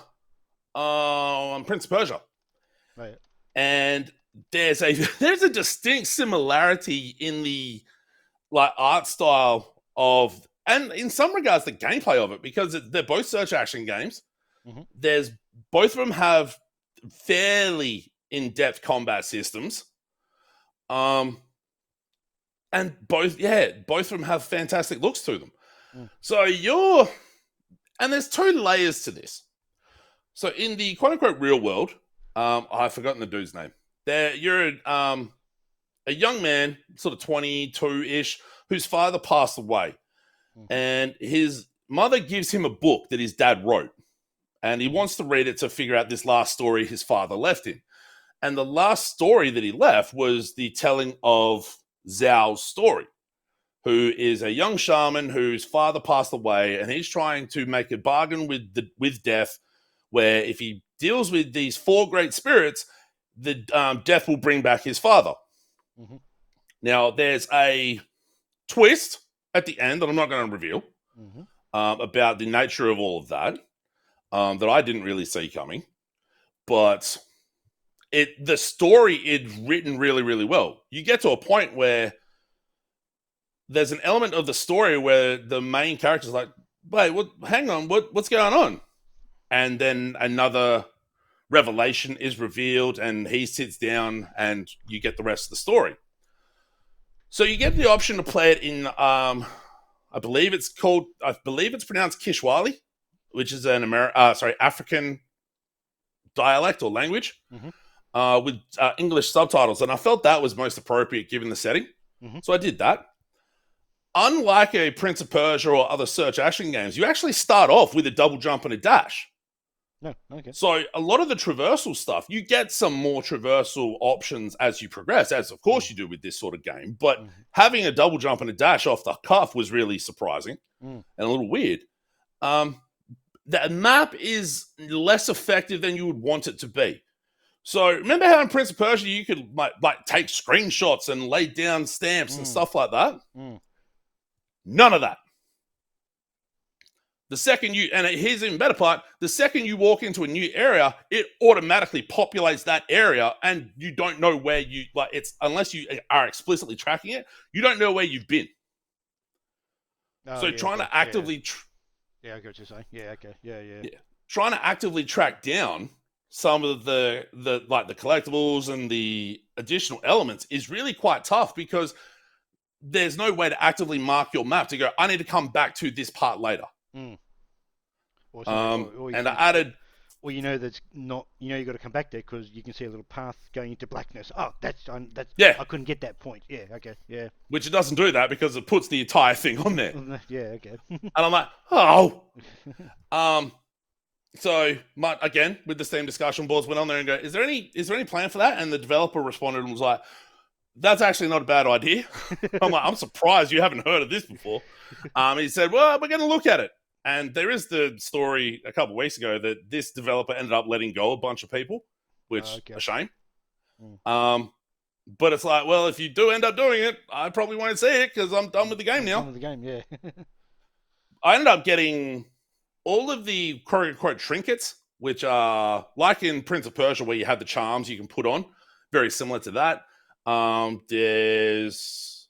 Prince of Persia. Right. And there's a distinct similarity in the like art style of, and in some regards the gameplay of it, because they're both search action games. Mm-hmm. Both of them have fairly in-depth combat systems. And both of them have fantastic looks to them. So and there's 2 layers to this. So in the quote unquote real world, I've forgotten the dude's name. You're a young man, sort of 22-ish, whose father passed away. And his mother gives him a book that his dad wrote. And he wants to read it to figure out this last story his father left him. And the last story that he left was the telling of Zhao's story, who is a young shaman whose father passed away, and he's trying to make a bargain with death, where if he deals with these 4 great spirits, the death will bring back his father. Mm-hmm. Now, there's a twist at the end that I'm not going to reveal about the nature of all of that I didn't really see coming, but the story is written really, really well. You get to a point where there's an element of the story where the main character's like, wait, hang on, what's going on? And then another revelation is revealed and he sits down and you get the rest of the story. So you get the option to play it in, I believe it's pronounced Kishwali, which is an African dialect or language. Mm-hmm. With English subtitles, and I felt that was most appropriate given the setting. Mm-hmm. So I did that. Unlike a Prince of Persia or other search action games, you actually start off with a double jump and a dash. No, okay. So a lot of the traversal stuff, you get some more traversal options as you progress, as of course you do with this sort of game. But having a double jump and a dash off the cuff was really surprising and a little weird. The map is less effective than you would want it to be. So remember how in Prince of Persia you could like take screenshots and lay down stamps and stuff like that? None of that. The second here's the even better part, the second you walk into a new area, it automatically populates that area and you don't know where unless you are explicitly tracking it, you don't know where you've been. Trying to actively... I get what you're saying. Yeah, okay. Yeah. Trying to actively track down some of the collectibles and the additional elements is really quite tough because there's no way to actively mark your map to go, I need to come back to this part later. And I added... Well, you know that's not... You know you got to come back there because you can see a little path going into blackness. Oh, that's... Yeah. I couldn't get that point. Yeah, okay, yeah. Which it doesn't do that because it puts the entire thing on there. Yeah, okay. And I'm like, oh! So, again, with the Steam discussion boards, went on there and go, is there any plan for that? And the developer responded and was like, that's actually not a bad idea. I'm like, I'm surprised you haven't heard of this before. He said, well, we're going to look at it. And there is the story a couple of weeks ago that this developer ended up letting go a bunch of people, which a shame. But it's like, well, if you do end up doing it, I probably won't see it because I'm done with the game now. Done with the game, yeah. I ended up getting all of the quote-unquote trinkets, which are like in Prince of Persia where you have the charms you can put on, very similar to that. There's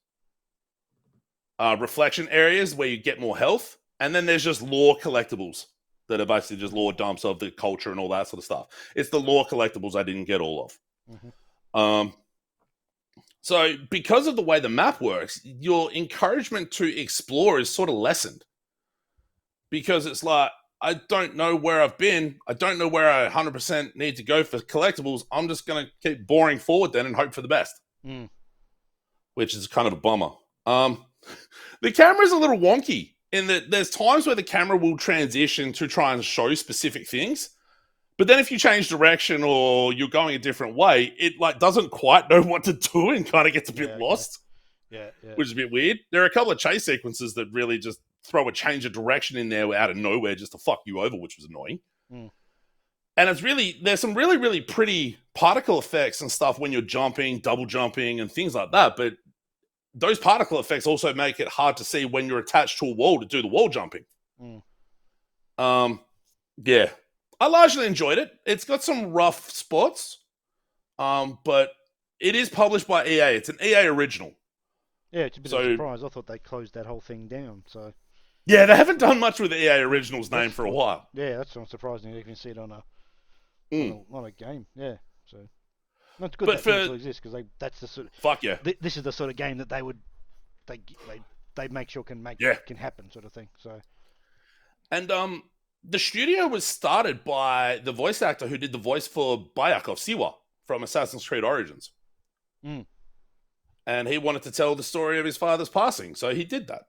reflection areas where you get more health, and then there's just lore collectibles that are basically just lore dumps of the culture and all that sort of stuff. It's the lore collectibles I didn't get all of. So because of the way the map works, your encouragement to explore is sort of lessened. Because it's like, I don't know where I've been. I don't know where I 100% need to go for collectibles. I'm just going to keep boring forward then and hope for the best. Which is kind of a bummer. The camera's a little wonky in that there's times where the camera will transition to try and show specific things. But then if you change direction or you're going a different way, it like doesn't quite know what to do and kind of gets a bit lost. Yeah. Which is a bit weird. There are a couple of chase sequences that really just throw a change of direction in there out of nowhere just to fuck you over, which was annoying. And it's really, there's some really, really pretty particle effects and stuff when you're jumping, double jumping and things like that. But those particle effects also make it hard to see when you're attached to a wall to do the wall jumping. Yeah. I largely enjoyed it. It's got some rough spots, but it is published by EA. It's an EA original. Yeah, it's a bit of a surprise. I thought they closed that whole thing down. So yeah, they haven't done much with the EA Originals name for a while. Yeah, that's not surprising. You can see it on a game. Yeah, so that's good that thing still exists because that's the sort of fuck yeah. This is the sort of game that they make sure can happen, sort of thing. So and the studio was started by the voice actor who did the voice for Bayek of Siwa from Assassin's Creed Origins. And he wanted to tell the story of his father's passing, so he did that.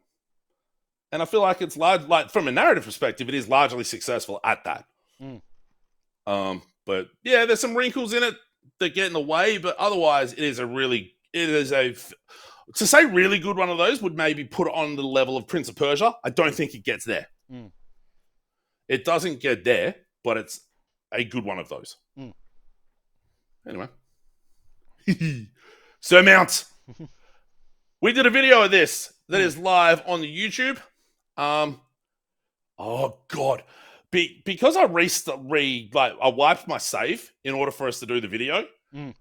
And I feel like it's like from a narrative perspective, it is largely successful at that. But yeah, there's some wrinkles in it that get in the way, but otherwise to say really good one of those would maybe put it on the level of Prince of Persia. I don't think it gets there. It doesn't get there, but it's a good one of those. Anyway. Sir Mount. We did a video of this that is live on the YouTube. Oh God. Because I I wiped my save in order for us to do the video.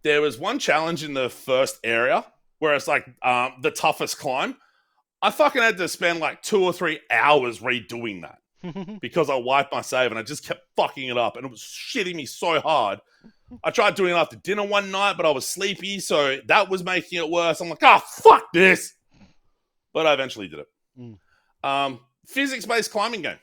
There was one challenge in the first area where it's like the toughest climb. I fucking had to spend like 2 or 3 hours redoing that because I wiped my save and I just kept fucking it up and it was shitting me so hard. I tried doing it after dinner one night, but I was sleepy, so that was making it worse. I'm like, fuck this. But I eventually did it. Physics-based climbing game.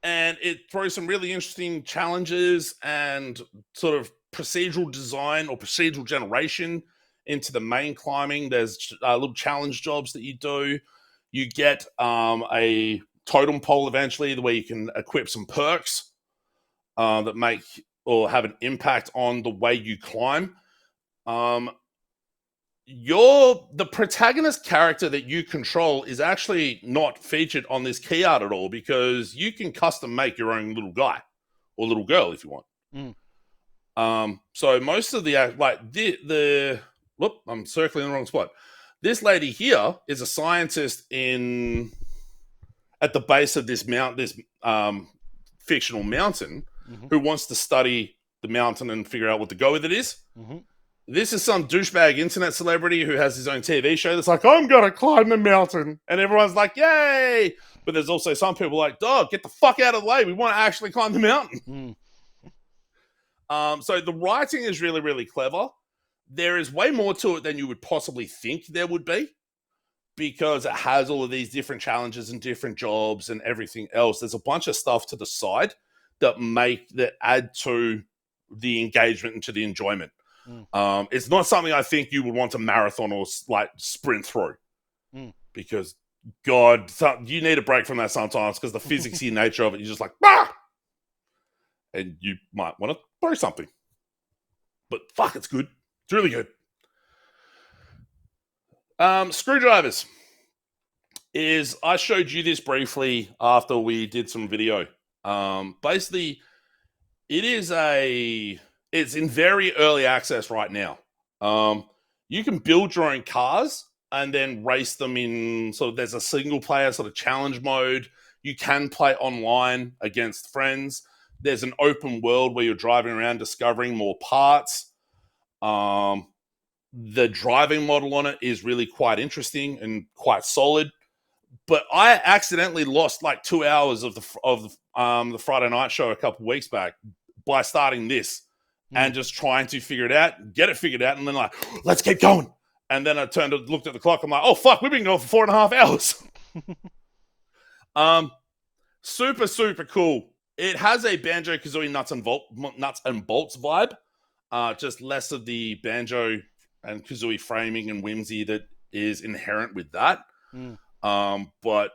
And it throws some really interesting challenges and sort of procedural design or procedural generation into the main climbing. There's little challenge jobs that you do. You get a totem pole eventually where you can equip some perks that make or have an impact on the way you climb. The protagonist character that you control is actually not featured on this key art at all because you can custom make your own little guy or little girl if you want. So most of I'm circling the wrong spot. This lady here is a scientist at the base of this fictional mountain who wants to study the mountain and figure out what to go with it is. This is some douchebag internet celebrity who has his own TV show that's like, I'm going to climb the mountain. And everyone's like, yay! But there's also some people like, dog, get the fuck out of the way. We want to actually climb the mountain. So the writing is really, really clever. There is way more to it than you would possibly think there would be because it has all of these different challenges and different jobs and everything else. There's a bunch of stuff to the side that add to the engagement and to the enjoyment. It's not something I think you would want to marathon or like sprint through because God, you need a break from that sometimes because the physicsy nature of it, you're just like, and you might want to throw something, but fuck, it's good. It's really good. Screwdrivers. I showed you this briefly after we did some video. Basically, it's in very early access right now. You can build your own cars and then race them in there's a single player sort of challenge mode. You can play online against friends. There's an open world where you're driving around discovering more parts. The driving model on it is really quite interesting and quite solid. But I accidentally lost like 2 hours of the Friday night show a couple of weeks back by starting this and just trying to figure it out, get it figured out, and then like, let's keep going. And then I looked at the clock. I'm like, oh fuck, we've been going for 4.5 hours. Super, super cool. It has a Banjo-Kazooie nuts and bolts vibe. Just less of the Banjo and Kazooie framing and whimsy that is inherent with that. But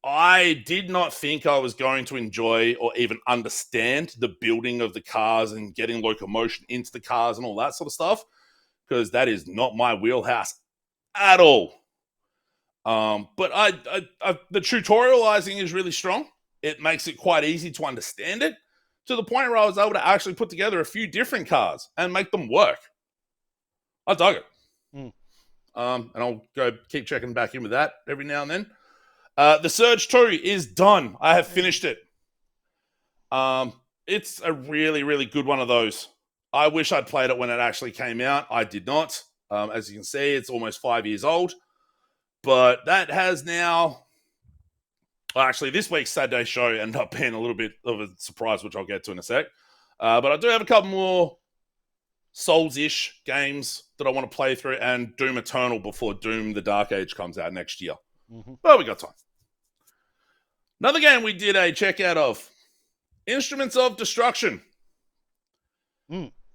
I did not think I was going to enjoy or even understand the building of the cars and getting locomotion into the cars and all that sort of stuff, because that is not my wheelhouse at all. But the tutorializing is really strong. It makes it quite easy to understand it, to the point where I was able to actually put together a few different cars and make them work. I dug it. And I'll go keep checking back in with that every now and then. The Surge 2 is done. I have finished it. It's a really, really good one of those. I wish I'd played it when it actually came out. I did not. As you can see, it's almost 5 years old. But that has now... Actually, this week's Saturday show ended up being a little bit of a surprise, which I'll get to in a sec. But I do have a couple more Souls-ish games that I want to play through, and Doom Eternal before Doom the Dark Age comes out next year. But we got time. Another game we did a checkout of, Instruments of Destruction,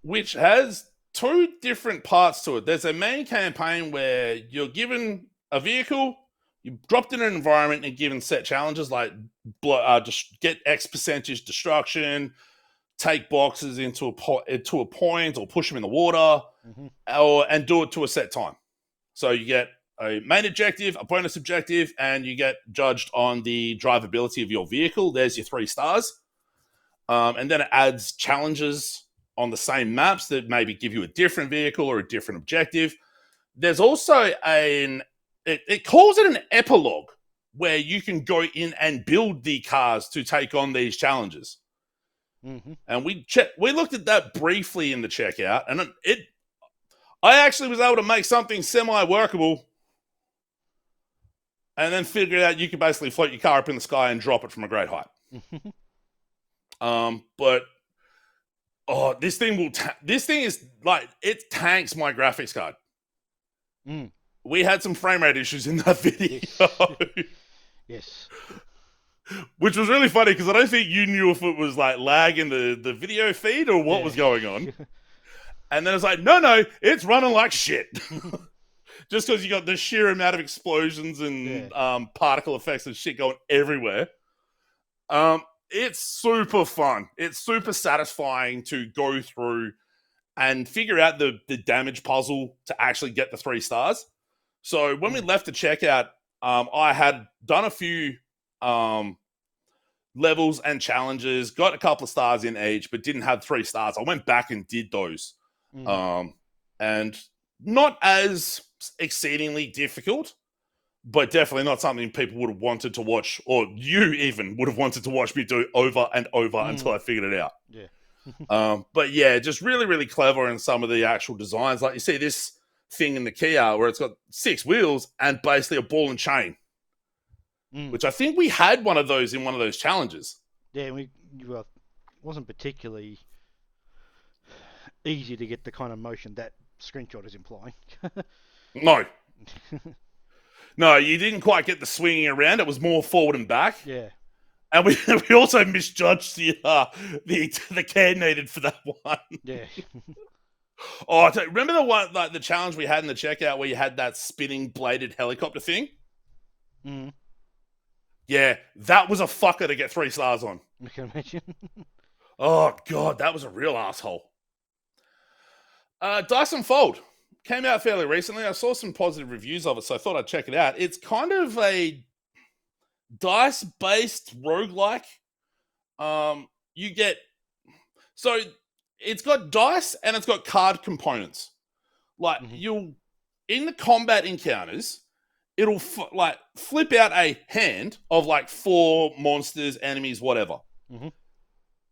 which has two different parts to it. There's a main campaign where you're given a vehicle, you're dropped in an environment and given set challenges like just get X percentage destruction, take boxes into a point, or push them in the water, and do it to a set time. So you get a main objective, a bonus objective, and you get judged on the drivability of your vehicle. There's your 3 stars. And then it adds challenges on the same maps that maybe give you a different vehicle or a different objective. There's also it calls it an epilogue, where you can go in and build the cars to take on these challenges. And we looked at that briefly in the checkout, and I actually was able to make something semi-workable, and then figured out you could basically float your car up in the sky and drop it from a great height. But this thing is like, it tanks my graphics card. We had some frame rate issues in that video. Yes. Which was really funny, because I don't think you knew if it was like lag in the video feed or what was going on. And then it's like, no, it's running like shit. Just because you got the sheer amount of explosions and particle effects and shit going everywhere. It's super fun. It's super satisfying to go through and figure out the damage puzzle to actually get the 3 stars. So when we left the checkout, I had done a few levels and challenges, got a couple of stars in each, but didn't have 3 stars. I went back and did those. And not as exceedingly difficult, but definitely not something people would have wanted to watch, or you even would have wanted to watch me do over and over until I figured it out. But yeah, just really, really clever in some of the actual designs. Like you see this thing in the Kia where it's got 6 wheels and basically a ball and chain, which I think we had one of those in one of those challenges. Yeah, it wasn't particularly easy to get the kind of motion that screenshot is implying. No. No, you didn't quite get the swinging around. It was more forward and back. Yeah. And we also misjudged the care needed for that one. Yeah. Remember the one, like the challenge we had in the checkout where you had that spinning bladed helicopter thing? Yeah, that was a fucker to get 3 stars on. I can imagine. Oh god, that was a real asshole. Dyson Fold. came out fairly recently. I saw some positive reviews of it, so I thought I'd check it out. It's kind of a dice-based roguelike. You get... So, it's got dice and it's got card components. Like, you'll... In the combat encounters, it'll flip out a hand of like 4 monsters, enemies, whatever.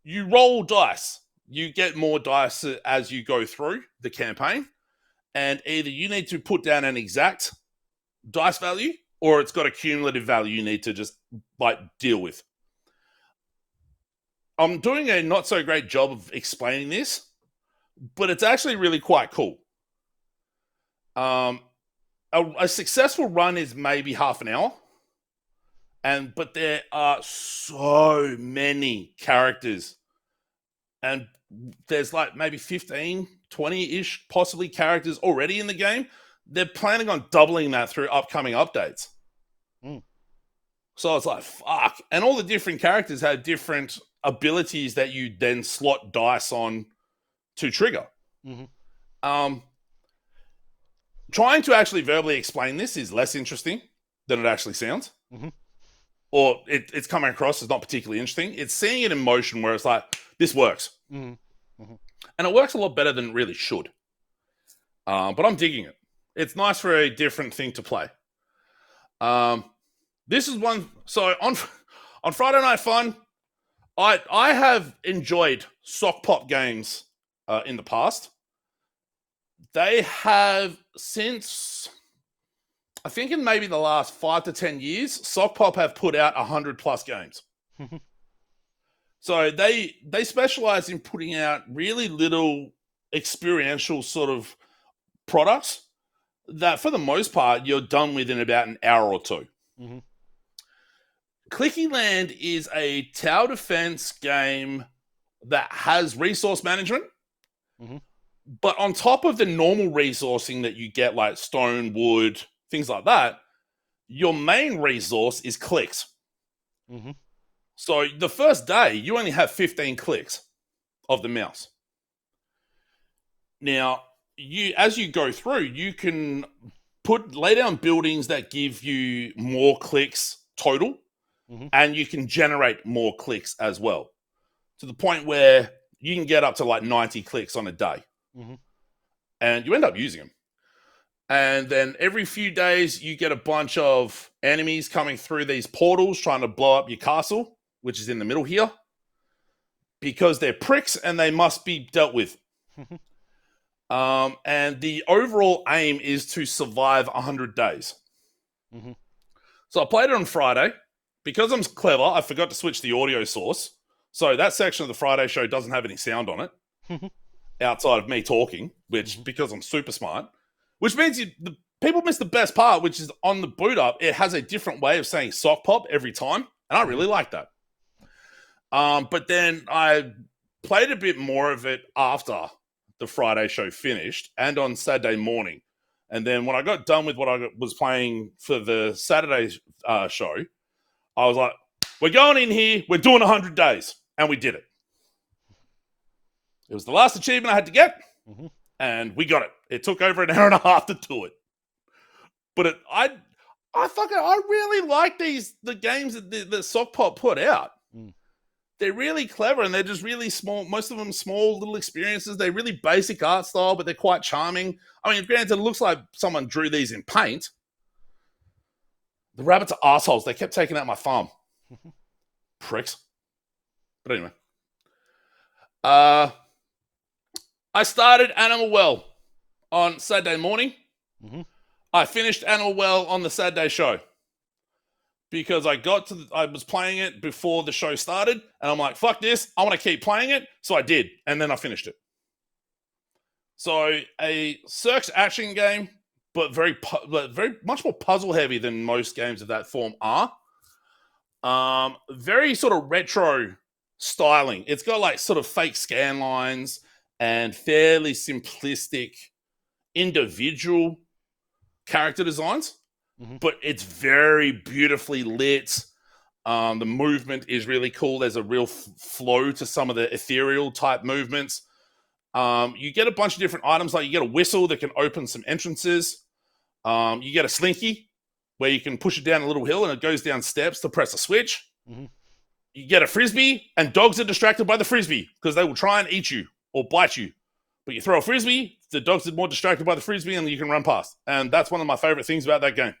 You roll dice. You get more dice as you go through the campaign. And either you need to put down an exact dice value, or it's got a cumulative value you need to just like deal with. I'm doing a not so great job of explaining this, but it's actually really quite cool. A successful run is maybe half an hour, but there are so many characters, and there's like maybe 15, 20-ish possibly characters already in the game. They're planning on doubling that through upcoming updates. So it's like, fuck. And all the different characters have different abilities that you then slot dice on to trigger. Trying to actually verbally explain this is less interesting than it actually sounds. Or it's coming across as not particularly interesting. It's seeing it in motion where it's like, this works. And it works a lot better than it really should. But I'm digging it. It's nice for a different thing to play. This is one... So on Friday Night Fun, I have enjoyed sock pop games in the past. They have, since, I think in maybe the last 5 to 10 years, Sock Pop have put out 100 plus games. So they specialize in putting out really little experiential sort of products that, for the most part, you're done with in about an hour or two. Clicky Land is a tower defense game that has resource management. But on top of the normal resourcing that you get, like stone, wood, things like that, your main resource is clicks. So the first day, you only have 15 clicks of the mouse. Now, as you go through, you can lay down buildings that give you more clicks total, and you can generate more clicks as well, to the point where you can get up to like 90 clicks on a day. And you end up using them. And then every few days, you get a bunch of enemies coming through these portals trying to blow up your castle, which is in the middle here, because they're pricks and they must be dealt with. And the overall aim is to survive 100 days. So I played it on Friday. Because I'm clever, I forgot to switch the audio source. So that section of the Friday show doesn't have any sound on it. Outside of me talking, which, because I'm super smart, which means people miss the best part, which is on the boot up, it has a different way of saying sock pop every time, and I really like that. But then I played a bit more of it after the Friday show finished, and on Saturday morning. And then when I got done with what I was playing for the Saturday show, I was like, we're going in here, we're doing 100 days, and we did it. It was the last achievement I had to get, and we got it. It took over an hour and a half to do it. But I really like the games that the Sock Pop put out. They're really clever, and they're just really small. Most of them small little experiences. They're really basic art style, but they're quite charming. I mean, granted, it looks like someone drew these in paint. The rabbits are assholes. They kept taking out my farm. Pricks. But anyway. I started Animal Well on Saturday morning. I finished Animal Well on the Saturday show. Because I was playing it before the show started, and I'm like, fuck this, I want to keep playing it. So I did, and then I finished it. So a search action game, but very much more puzzle heavy than most games of that form are. Very sort of retro styling. It's got like sort of fake scan lines and fairly simplistic individual character designs, but it's very beautifully lit. The movement is really cool. There's a real flow to some of the ethereal type movements. You get a bunch of different items, like you get a whistle that can open some entrances. You get a slinky where you can push it down a little hill and it goes down steps to press a switch. Mm-hmm. You get a frisbee, and dogs are distracted by the frisbee because they will try and eat you or bite you. But you throw a frisbee, the dogs are more distracted by the frisbee, and you can run past. And that's one of my favorite things about that game.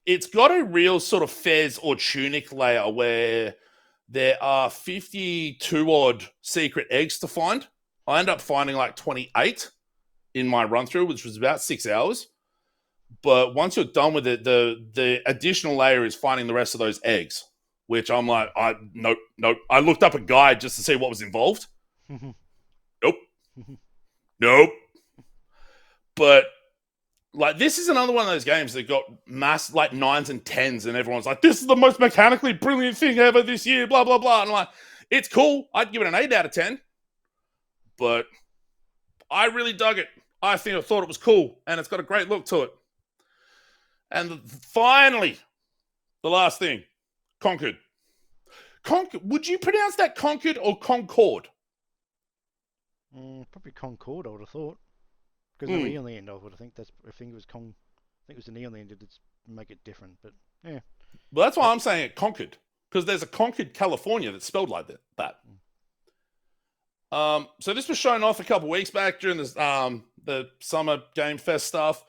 It's got a real sort of fez or tunic layer where there are 52 odd secret eggs to find. I end up finding like 28 in my run through, which was about 6 hours. But once you're done with it, the additional layer is finding the rest of those eggs, which I'm like, nope. I looked up a guide just to see what was involved. Nope. But like, this is another one of those games that got mass like 9s and 10s, and everyone's like, this is the most mechanically brilliant thing ever this year, blah, blah, blah. And I'm like, it's cool. I'd give it an 8 out of 10. But I really dug it. I thought it was cool, and it's got a great look to it. And finally, the last thing, Concord. Would you pronounce that Concord or Concord? Probably Concord, I would have thought. Because the E on the end, I would think I think it was an E on the end to make it different, but yeah. Well, that's why I'm saying it Concord, because there's a Concord, California that's spelled like that. So this was shown off a couple weeks back during the Summer Game Fest stuff.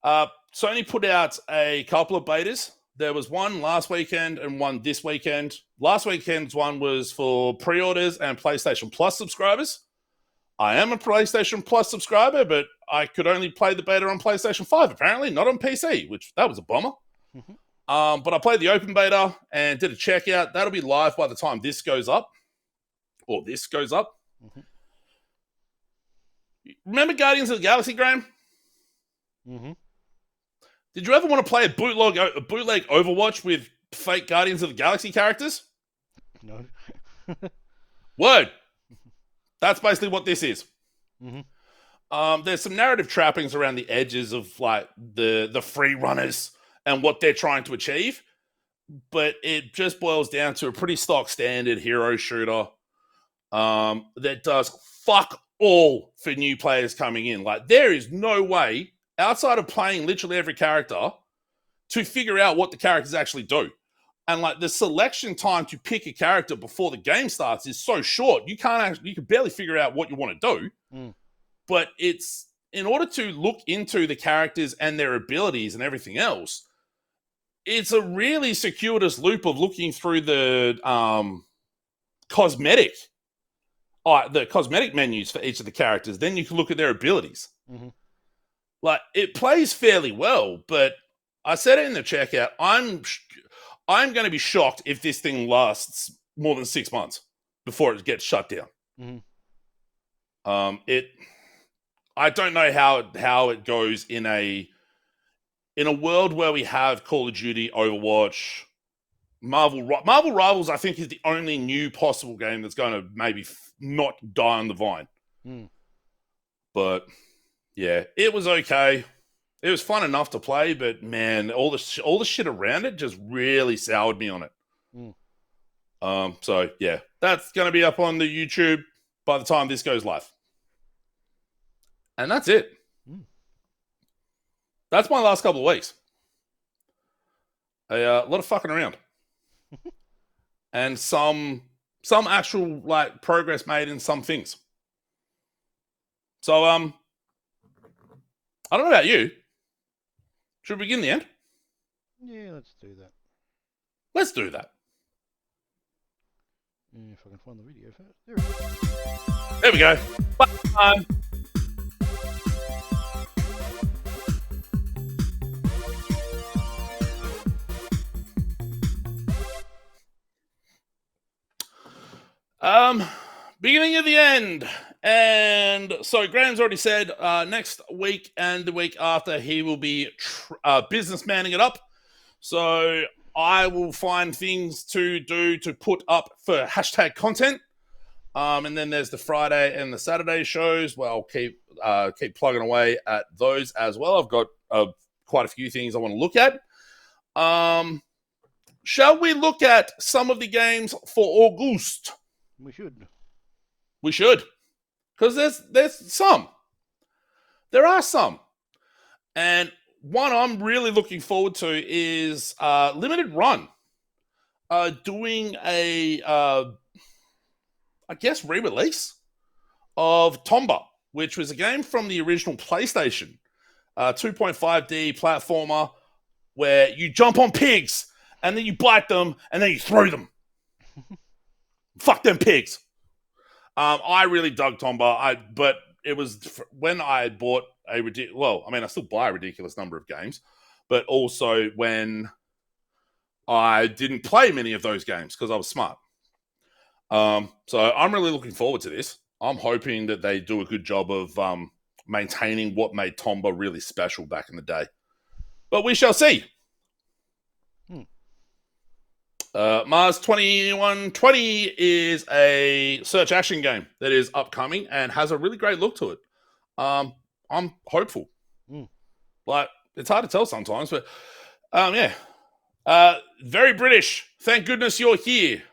Sony put out a couple of betas. There was one last weekend and one this weekend. Last weekend's one was for pre-orders and PlayStation Plus subscribers. I am a PlayStation Plus subscriber, but I could only play the beta on PlayStation 5, apparently, not on PC, that was a bummer. Mm-hmm. But I played the open beta and did a checkout. That'll be live by the time this goes up. Mm-hmm. Remember Guardians of the Galaxy, Graham? Mm-hmm. Did you ever want to play a bootleg Overwatch with fake Guardians of the Galaxy characters? No. Word. That's basically what this is. Mm-hmm. There's some narrative trappings around the edges of like the free runners and what they're trying to achieve, but it just boils down to a pretty stock standard hero shooter that does fuck all for new players coming in. Like, there is no way outside of playing literally every character to figure out what the characters actually do. And like, the selection time to pick a character before the game starts is so short, you can barely figure out what you want to do. But it's, in order to look into the characters and their abilities and everything else, it's a really circuitous loop of looking through the cosmetic menus for each of the characters. Then you can look at their abilities. Mm-hmm. Like, it plays fairly well, but I said it in the checkout, I'm going to be shocked if this thing lasts more than 6 months before it gets shut down. Mm-hmm. I don't know how it goes in a world where we have Call of Duty, Overwatch, Marvel Rivals. I think is the only new possible game that's going to maybe not die on the vine. But yeah, it was okay. It was fun enough to play, but man, all the shit around it just really soured me on it. So yeah, that's going to be up on the YouTube by the time this goes live. And that's it. That's my last couple of weeks. A lot of fucking around. And some actual like progress made in some things. So I don't know about you. Should we begin the end? Yeah, let's do that. Let's do that. If I can find the video first. There it is. There we go. Bye. Beginning of the end. And so Graham's already said next week and the week after he will be businessmanning it up. So I will find things to do to put up for hashtag content. And then there's the Friday and the Saturday shows. Well, I'll keep plugging away at those as well. I've got quite a few things I want to look at. Shall we look at some of the games for August? We should. We should. Because there's some. There are some. And one I'm really looking forward to is Limited Run. Doing a, I guess, re-release of Tomba, which was a game from the original PlayStation. 2.5D platformer where you jump on pigs and then you bite them and then you throw them. Fuck them pigs. I really dug Tomba, but it was when I bought I still buy a ridiculous number of games, but also when I didn't play many of those games because I was smart. So I'm really looking forward to this. I'm hoping that they do a good job of maintaining what made Tomba really special back in the day. But we shall see. Mars 2120 is a search action game that is upcoming and has a really great look to it. I'm hopeful. Like, it's hard to tell sometimes, but yeah. Very British. Thank goodness you're here.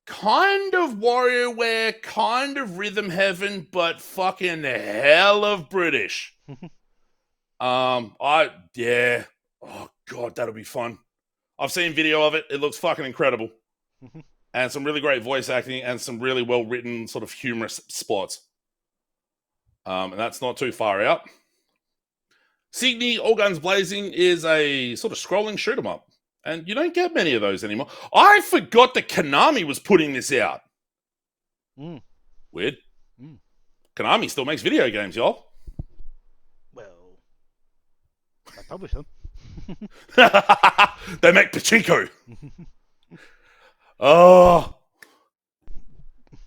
Kind of WarioWare, kind of Rhythm Heaven, but fucking hell of British. Oh god, that'll be fun. I've seen video of it. It looks fucking incredible. And some really great voice acting and some really well-written sort of humorous spots. And that's not too far out. Sydney All Guns Blazing is a sort of scrolling shoot 'em up. And you don't get many of those anymore. I forgot that Konami was putting this out. Weird. Konami still makes video games, y'all. Well, I publish them. They make pachinko. Oh.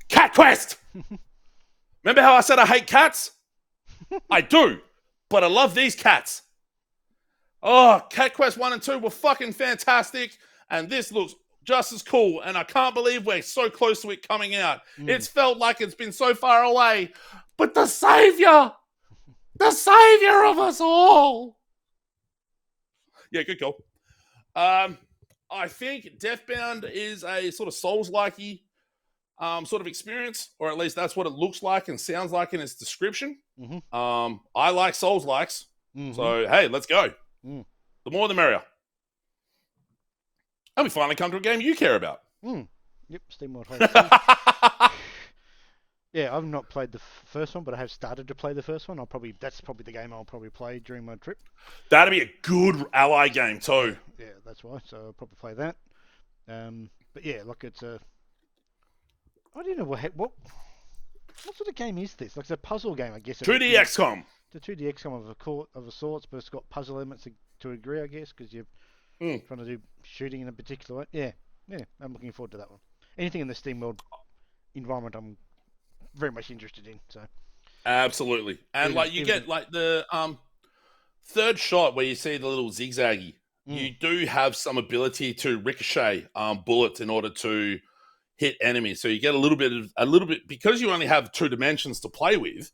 Cat Quest! Remember how I said I hate cats? I do. But I love these cats. Oh, Cat Quest 1 and 2 were fucking fantastic. And this looks just as cool. And I can't believe we're so close to it coming out. It's felt like it's been so far away. But the savior of us all. Yeah, good call. I think Deathbound is a sort of Souls-likey sort of experience, or at least that's what it looks like and sounds like in its description. I like Souls-likes, so hey, let's go. The more the merrier. And we finally come to a game you care about. Yep, SteamWorld. Yeah, I've not played the first one, but I have started to play the first one. That's probably the game I'll probably play during my trip. That'd be a good ally game too. Yeah, that's why. So I'll probably play that. But yeah, look, it's a. I don't know what sort of game is this? Like, it's a puzzle game, I guess. 2D XCOM. It's a 2D XCOM of a sorts, but it's got puzzle elements to a degree, I guess, because you're trying to do shooting in a particular way. Yeah, I'm looking forward to that one. Anything in the SteamWorld environment, I'm very much interested in. So absolutely, and you get like the third shot where you see the little zigzaggy. You do have some ability to ricochet bullets in order to hit enemies. So you get a little bit because you only have 2 dimensions to play with.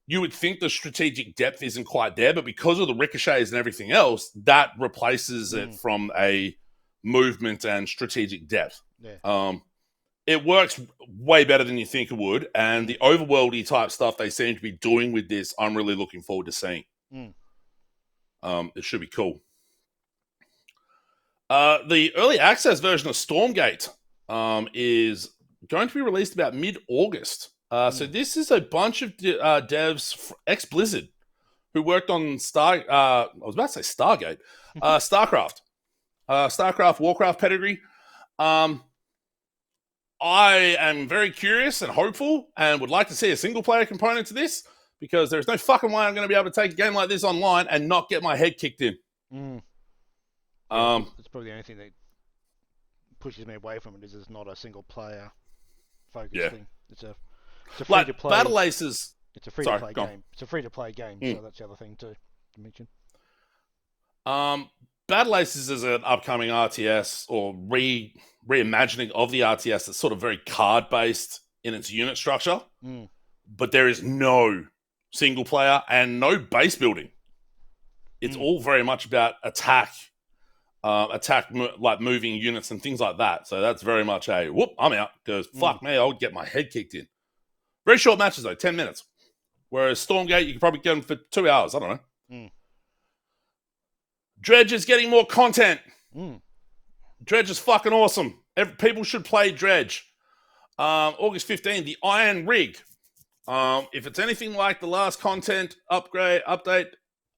You would think the strategic depth isn't quite there, but because of the ricochets and everything else, that replaces it from a movement and strategic depth. Yeah. It works way better than you think it would, and the overworldy type stuff they seem to be doing with this, I'm really looking forward to seeing. It should be cool. The early access version of Stormgate is going to be released about mid-August. So this is a bunch of devs, ex-Blizzard, who worked on Stargate, StarCraft, Warcraft pedigree. I am very curious and hopeful and would like to see a single-player component to this because there's no fucking way I'm going to be able to take a game like this online and not get my head kicked in. That's probably the only thing that pushes me away from it is it's not a single-player focused thing. It's a free-to-play. Battle Aces. It's a free-to-play game. It's a free-to-play game, so that's the other thing too to mention. Battle Aces is an upcoming RTS or reimagining of the RTS that's sort of very card-based in its unit structure, but there is no single-player and no base building. It's all very much about attack attack like moving units and things like that. So that's very much a whoop, I'm out, because fuck me, I would get my head kicked in. Very short matches though, 10 minutes. Whereas Stormgate, you could probably get them for 2 hours. I don't know. Dredge is getting more content. Dredge is fucking awesome. People should play Dredge. August 15, the Iron Rig. If it's anything like the last content update,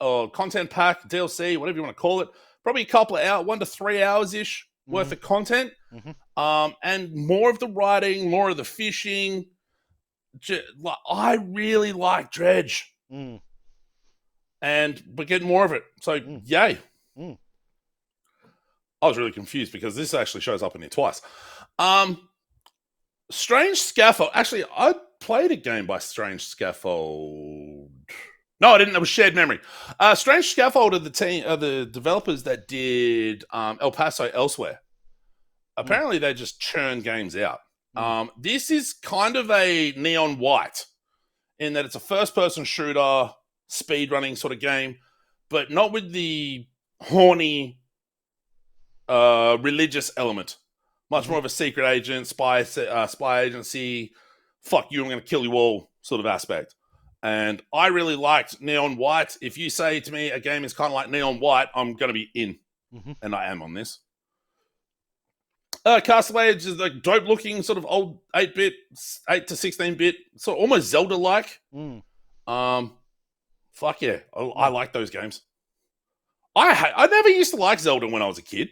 or content pack, DLC, whatever you want to call it, probably a couple of hours, 1 to 3 hours-ish worth of content. And more of the writing, more of the fishing. I really like Dredge. And we're getting more of it. So, yay. I was really confused because this actually shows up in here twice. Strange Scaffold. Actually, I played a game by Strange Scaffold. No, I didn't. It was Shared Memory. Strange Scaffold are the developers that did El Paso Elsewhere. Apparently, they just churn games out. This is kind of a Neon White in that it's a first-person shooter, speedrunning sort of game, but not with the horny religious element. Much more of a secret agent, spy agency, fuck you, I'm going to kill you all sort of aspect. And I really liked Neon White. If you say to me a game is kind of like Neon White, I'm going to be in. And I am on this. Castlevania is like dope-looking, sort of old 8-bit, 8 to 16-bit, sort of almost Zelda-like. Fuck yeah, I like those games. I never used to like Zelda when I was a kid.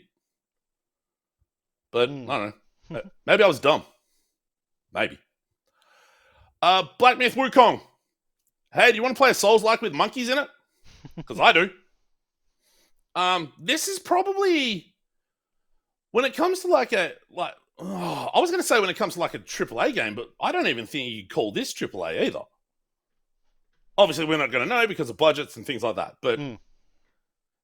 But, I don't know. Maybe I was dumb. Maybe. Black Myth Wukong. Hey, do you want to play a Souls-like with monkeys in it? Because I do. This is probably... When it comes to I was going to say when it comes to like a AAA game, but I don't even think you'd call this AAA either. Obviously, we're not going to know because of budgets and things like that. But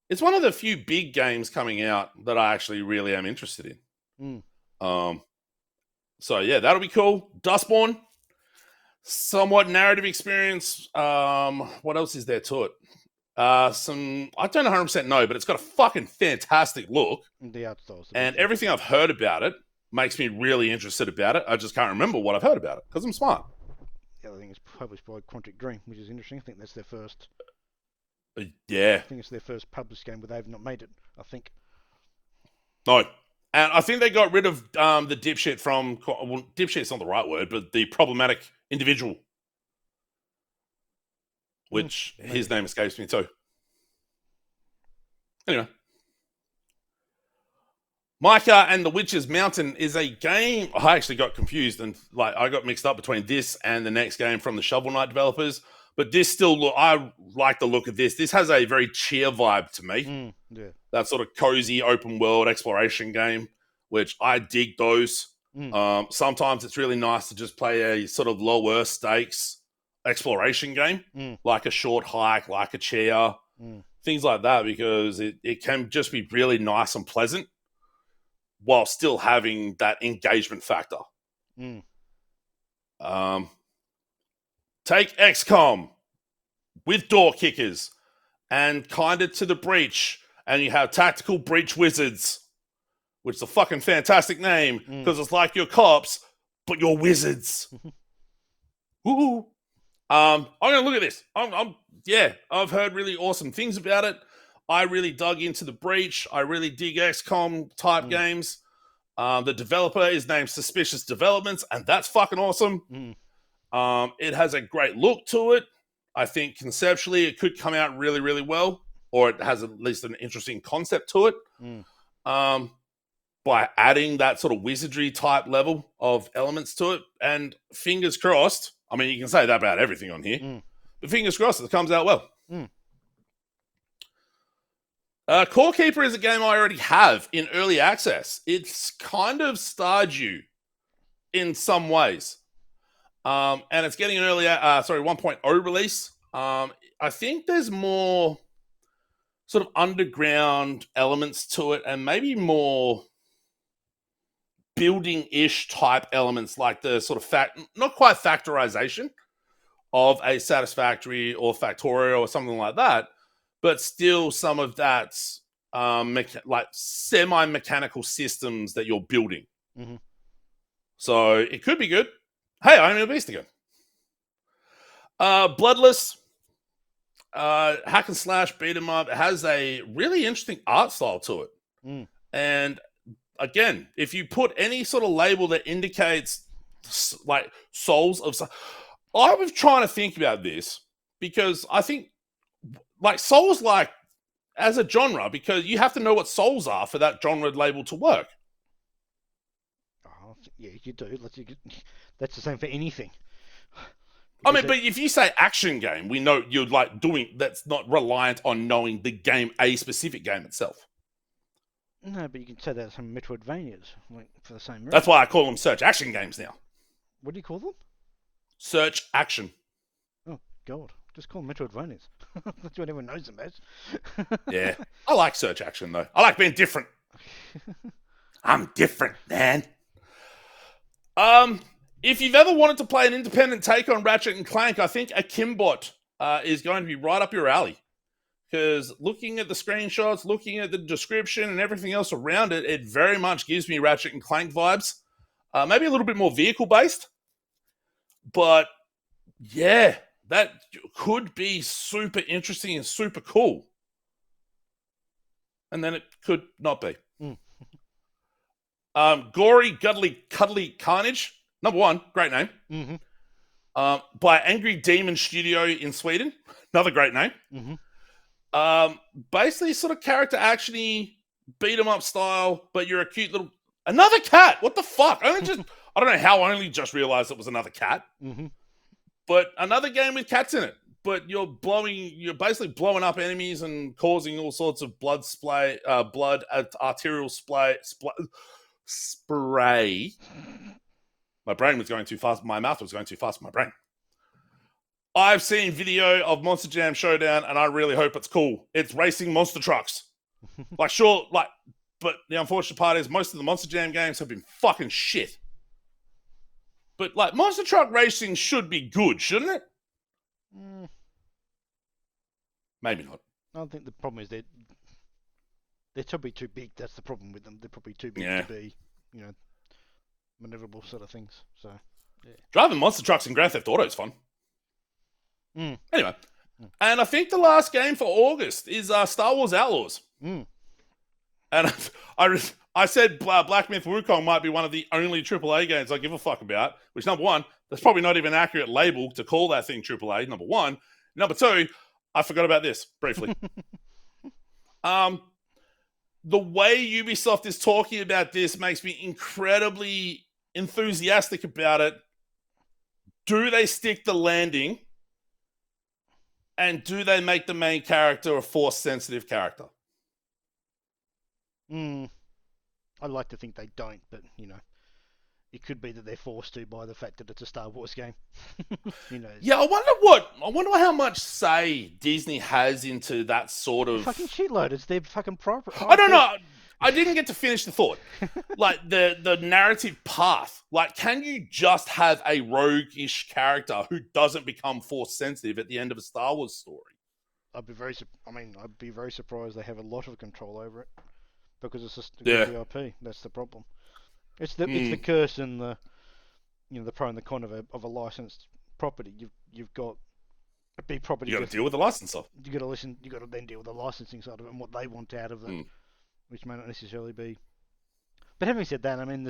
it's one of the few big games coming out that I actually really am interested in. So yeah, that'll be cool. Dustborn, somewhat narrative experience. What else is there to it? I don't 100% know, but it's got a fucking fantastic look. The art styles. And everything I've heard about it makes me really interested about it. I just can't remember what I've heard about it because I'm smart. The other thing is published by Quantic Dream, which is interesting. I think that's their first. Yeah. I think it's their first published game where they've not made it, I think. No. And I think they got rid of the dipshit from... Well, dipshit's not the right word, but the problematic individual. Which his name escapes me too. Anyway. Micah and the Witch's Mountain is a game... I actually got confused and I got mixed up between this and the next game from the Shovel Knight developers. But this still... I like the look of this. This has a very cheer vibe to me. Yeah. That sort of cozy open world exploration game, which I dig those. Sometimes it's really nice to just play a sort of lower stakes exploration game, like a short hike, like a chair, things like that, because it can just be really nice and pleasant while still having that engagement factor. Take XCOM with door kickers and kind of to the breach, and you have tactical breach wizards, which is a fucking fantastic name because it's like you're cops, but you're wizards. Woo! I'm gonna look at this. I've heard really awesome things about it. I really dug into the breach. I really dig XCOM type games. The developer is named Suspicious Developments, and that's fucking awesome. It has a great look to it. I think conceptually it could come out really, really well, or it has at least an interesting concept to it. By adding that sort of wizardry type level of elements to it, and fingers crossed. I mean, you can say that about everything on here, but fingers crossed it comes out well. Core Keeper is a game I already have in early access. It's kind of Stardew in some ways. And it's getting an early, 1.0 release. I think there's more sort of underground elements to it and maybe more building-ish type elements, like the sort of not quite factorization of a Satisfactory or Factorio or something like that, but still some of that like semi-mechanical systems that you're building. Mhm. So it could be good. Hey, I am a beast again. Bloodless, hack and slash, beat 'em up. It has a really interesting art style to it. Mm. And again, if you put any sort of label that indicates like souls of, I was trying to think about this because I think like souls like as a genre, because you have to know what souls are for that genre label to work. Oh, yeah, you do. That's the same for anything. I mean, but if you say action game, we know you're like doing that's not reliant on knowing the game, a specific game itself. No, but you can say that some Metroidvanias, like for the same reason. That's why I call them search action games now. What do you call them? Search action. Oh God, just call them Metroidvanias. That's what everyone knows them as. Yeah, I like search action though. I like being different. I'm different, man. If you've ever wanted to play an independent take on Ratchet and Clank, I think Akimbot is going to be right up your alley. Because looking at the screenshots, looking at the description and everything else around it, it very much gives me Ratchet and Clank vibes. Maybe a little bit more vehicle-based. But, yeah, that could be super interesting and super cool. And then it could not be. Gory, Cuddly Carnage. Number 1, great name. Mm-hmm. By Angry Demon Studio in Sweden. Another great name. Mm-hmm. Basically sort of character actiony, beat 'em up style, but you're a cute little another cat. What the fuck? I don't know how I only just realized it was another cat. Mm-hmm. But another game with cats in it. But you're basically blowing up enemies and causing all sorts of arterial spray. My brain was going too fast. My mouth was going too fast for my brain. I've seen video of Monster Jam Showdown, and I really hope it's cool. It's racing monster trucks. But the unfortunate part is most of the Monster Jam games have been fucking shit. But, like, monster truck racing should be good, shouldn't it? Maybe not. I think the problem is they're probably too big. That's the problem with them. They're probably too big to be, maneuverable sort of things. So, yeah. Driving monster trucks in Grand Theft Auto is fun. Anyway, and I think the last game for August is Star Wars Outlaws. And I said Black Myth Wukong might be one of the only AAA games I give a fuck about, which, number 1, that's probably not even an accurate label to call that thing AAA, number 1. Number 2, I forgot about this, briefly. The way Ubisoft is talking about this makes me incredibly enthusiastic about it. Do they stick the landing? And do they make the main character a Force-sensitive character? I'd like to think they don't, but, it could be that they're forced to by the fact that it's a Star Wars game. Who knows? Yeah, I wonder how much say Disney has into that sort of... Fucking shitload. It's their fucking property. I don't know. I didn't get to finish the thought. Like, the narrative path. Like, can you just have a roguish character who doesn't become Force-sensitive at the end of a Star Wars story? I'd be very surprised they have a lot of control over it. Because it's just the IP. That's the problem. It's the curse and the pro and the con of a licensed property. You've got a big property. You got to deal with the licensor. You got to then deal with the licensing side of it and what they want out of it, which may not necessarily be. But having said that, I mean,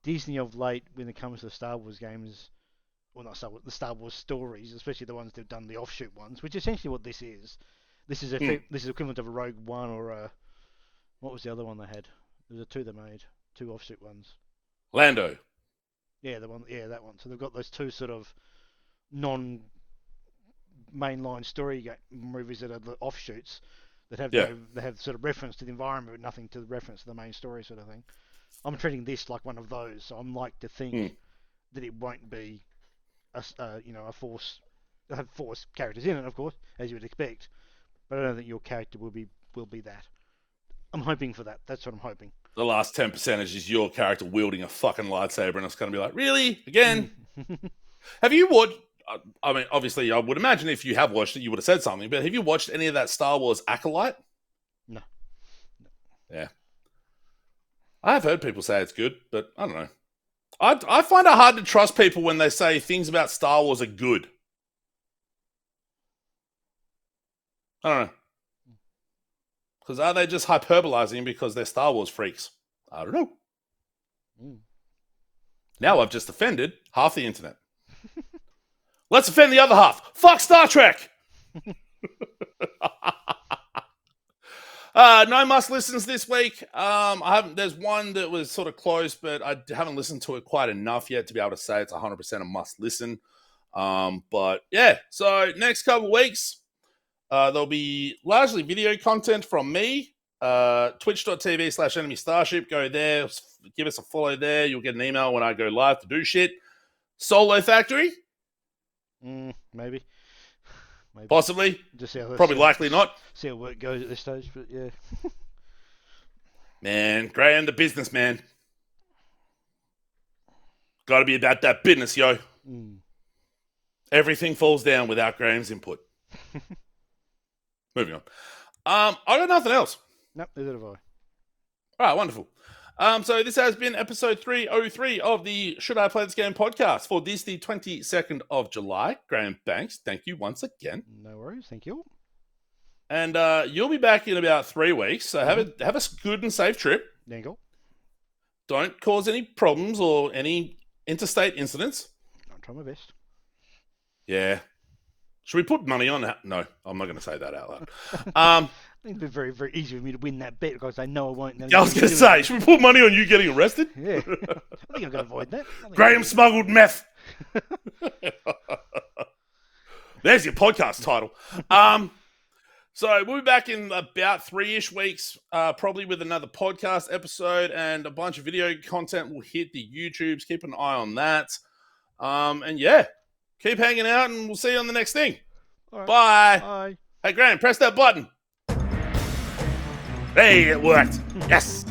Disney of late, when it comes to Star Wars games, well, not Star Wars, the Star Wars stories, especially the ones they've done, the offshoot ones, which is essentially what this is. This is equivalent of a Rogue One or a... What was the other one they had? There were 2 they made. 2 offshoot ones. Lando. Yeah, that one. So they've got those 2 sort of non-mainline story movies that are the offshoots that have they have sort of reference to the environment, but nothing to reference to the main story sort of thing. I'm treating this like one of those, so I'm like to think that it won't be a force characters in it, of course, as you would expect. But I don't think your character will be that. I'm hoping for that. That's what I'm hoping. The last 10% is just your character wielding a fucking lightsaber, and it's going to be like, really? Again? Have you watched... I mean, obviously, I would imagine if you have watched it, you would have said something, but have you watched any of that Star Wars Acolyte? No. Yeah. I have heard people say it's good, but I don't know. I find it hard to trust people when they say things about Star Wars are good. I don't know. Because are they just hyperbolizing because they're Star Wars freaks? I don't know. Now I've just offended half the internet. Let's offend the other half. Fuck Star Trek! No must listens this week. There's one that was sort of close, but I haven't listened to it quite enough yet to be able to say it's 100% a must listen. But yeah, so next couple of weeks, there'll be largely video content from me. Twitch.tv/Enemy Starship. Go there, give us a follow there. You'll get an email when I go live to do shit. Solo Factory? Maybe. Possibly. Just see how Probably likely not. See how work goes at this stage, but yeah. Man, Graham the businessman. Got to be about that business, yo. Everything falls down without Graham's input. Moving on. I got nothing else. Nope, neither have I. All right, wonderful. So this has been episode 303 of the Should I Play This Game podcast for this, the 22nd of July. Graham Banks, thank you once again. No worries, thank you. And you'll be back in about 3 weeks, so have a good and safe trip. There you go. Don't cause any problems or any interstate incidents. I'll try my best. Yeah. Should we put money on that? No, I'm not going to say that out loud. I think it'd be very, very easy for me to win that bet because I know I won't. I was going to say, should we put money on you getting arrested? Yeah. I think I'm going to avoid that. Graham smuggled meth. There's your podcast title. So we'll be back in about 3-ish weeks, probably with another podcast episode, and a bunch of video content will hit the YouTubes. Keep an eye on that. And yeah, keep hanging out, and we'll see you on the next thing. Right. Bye. Bye. Hey, Graham, press that button. Hey, it worked. Yes.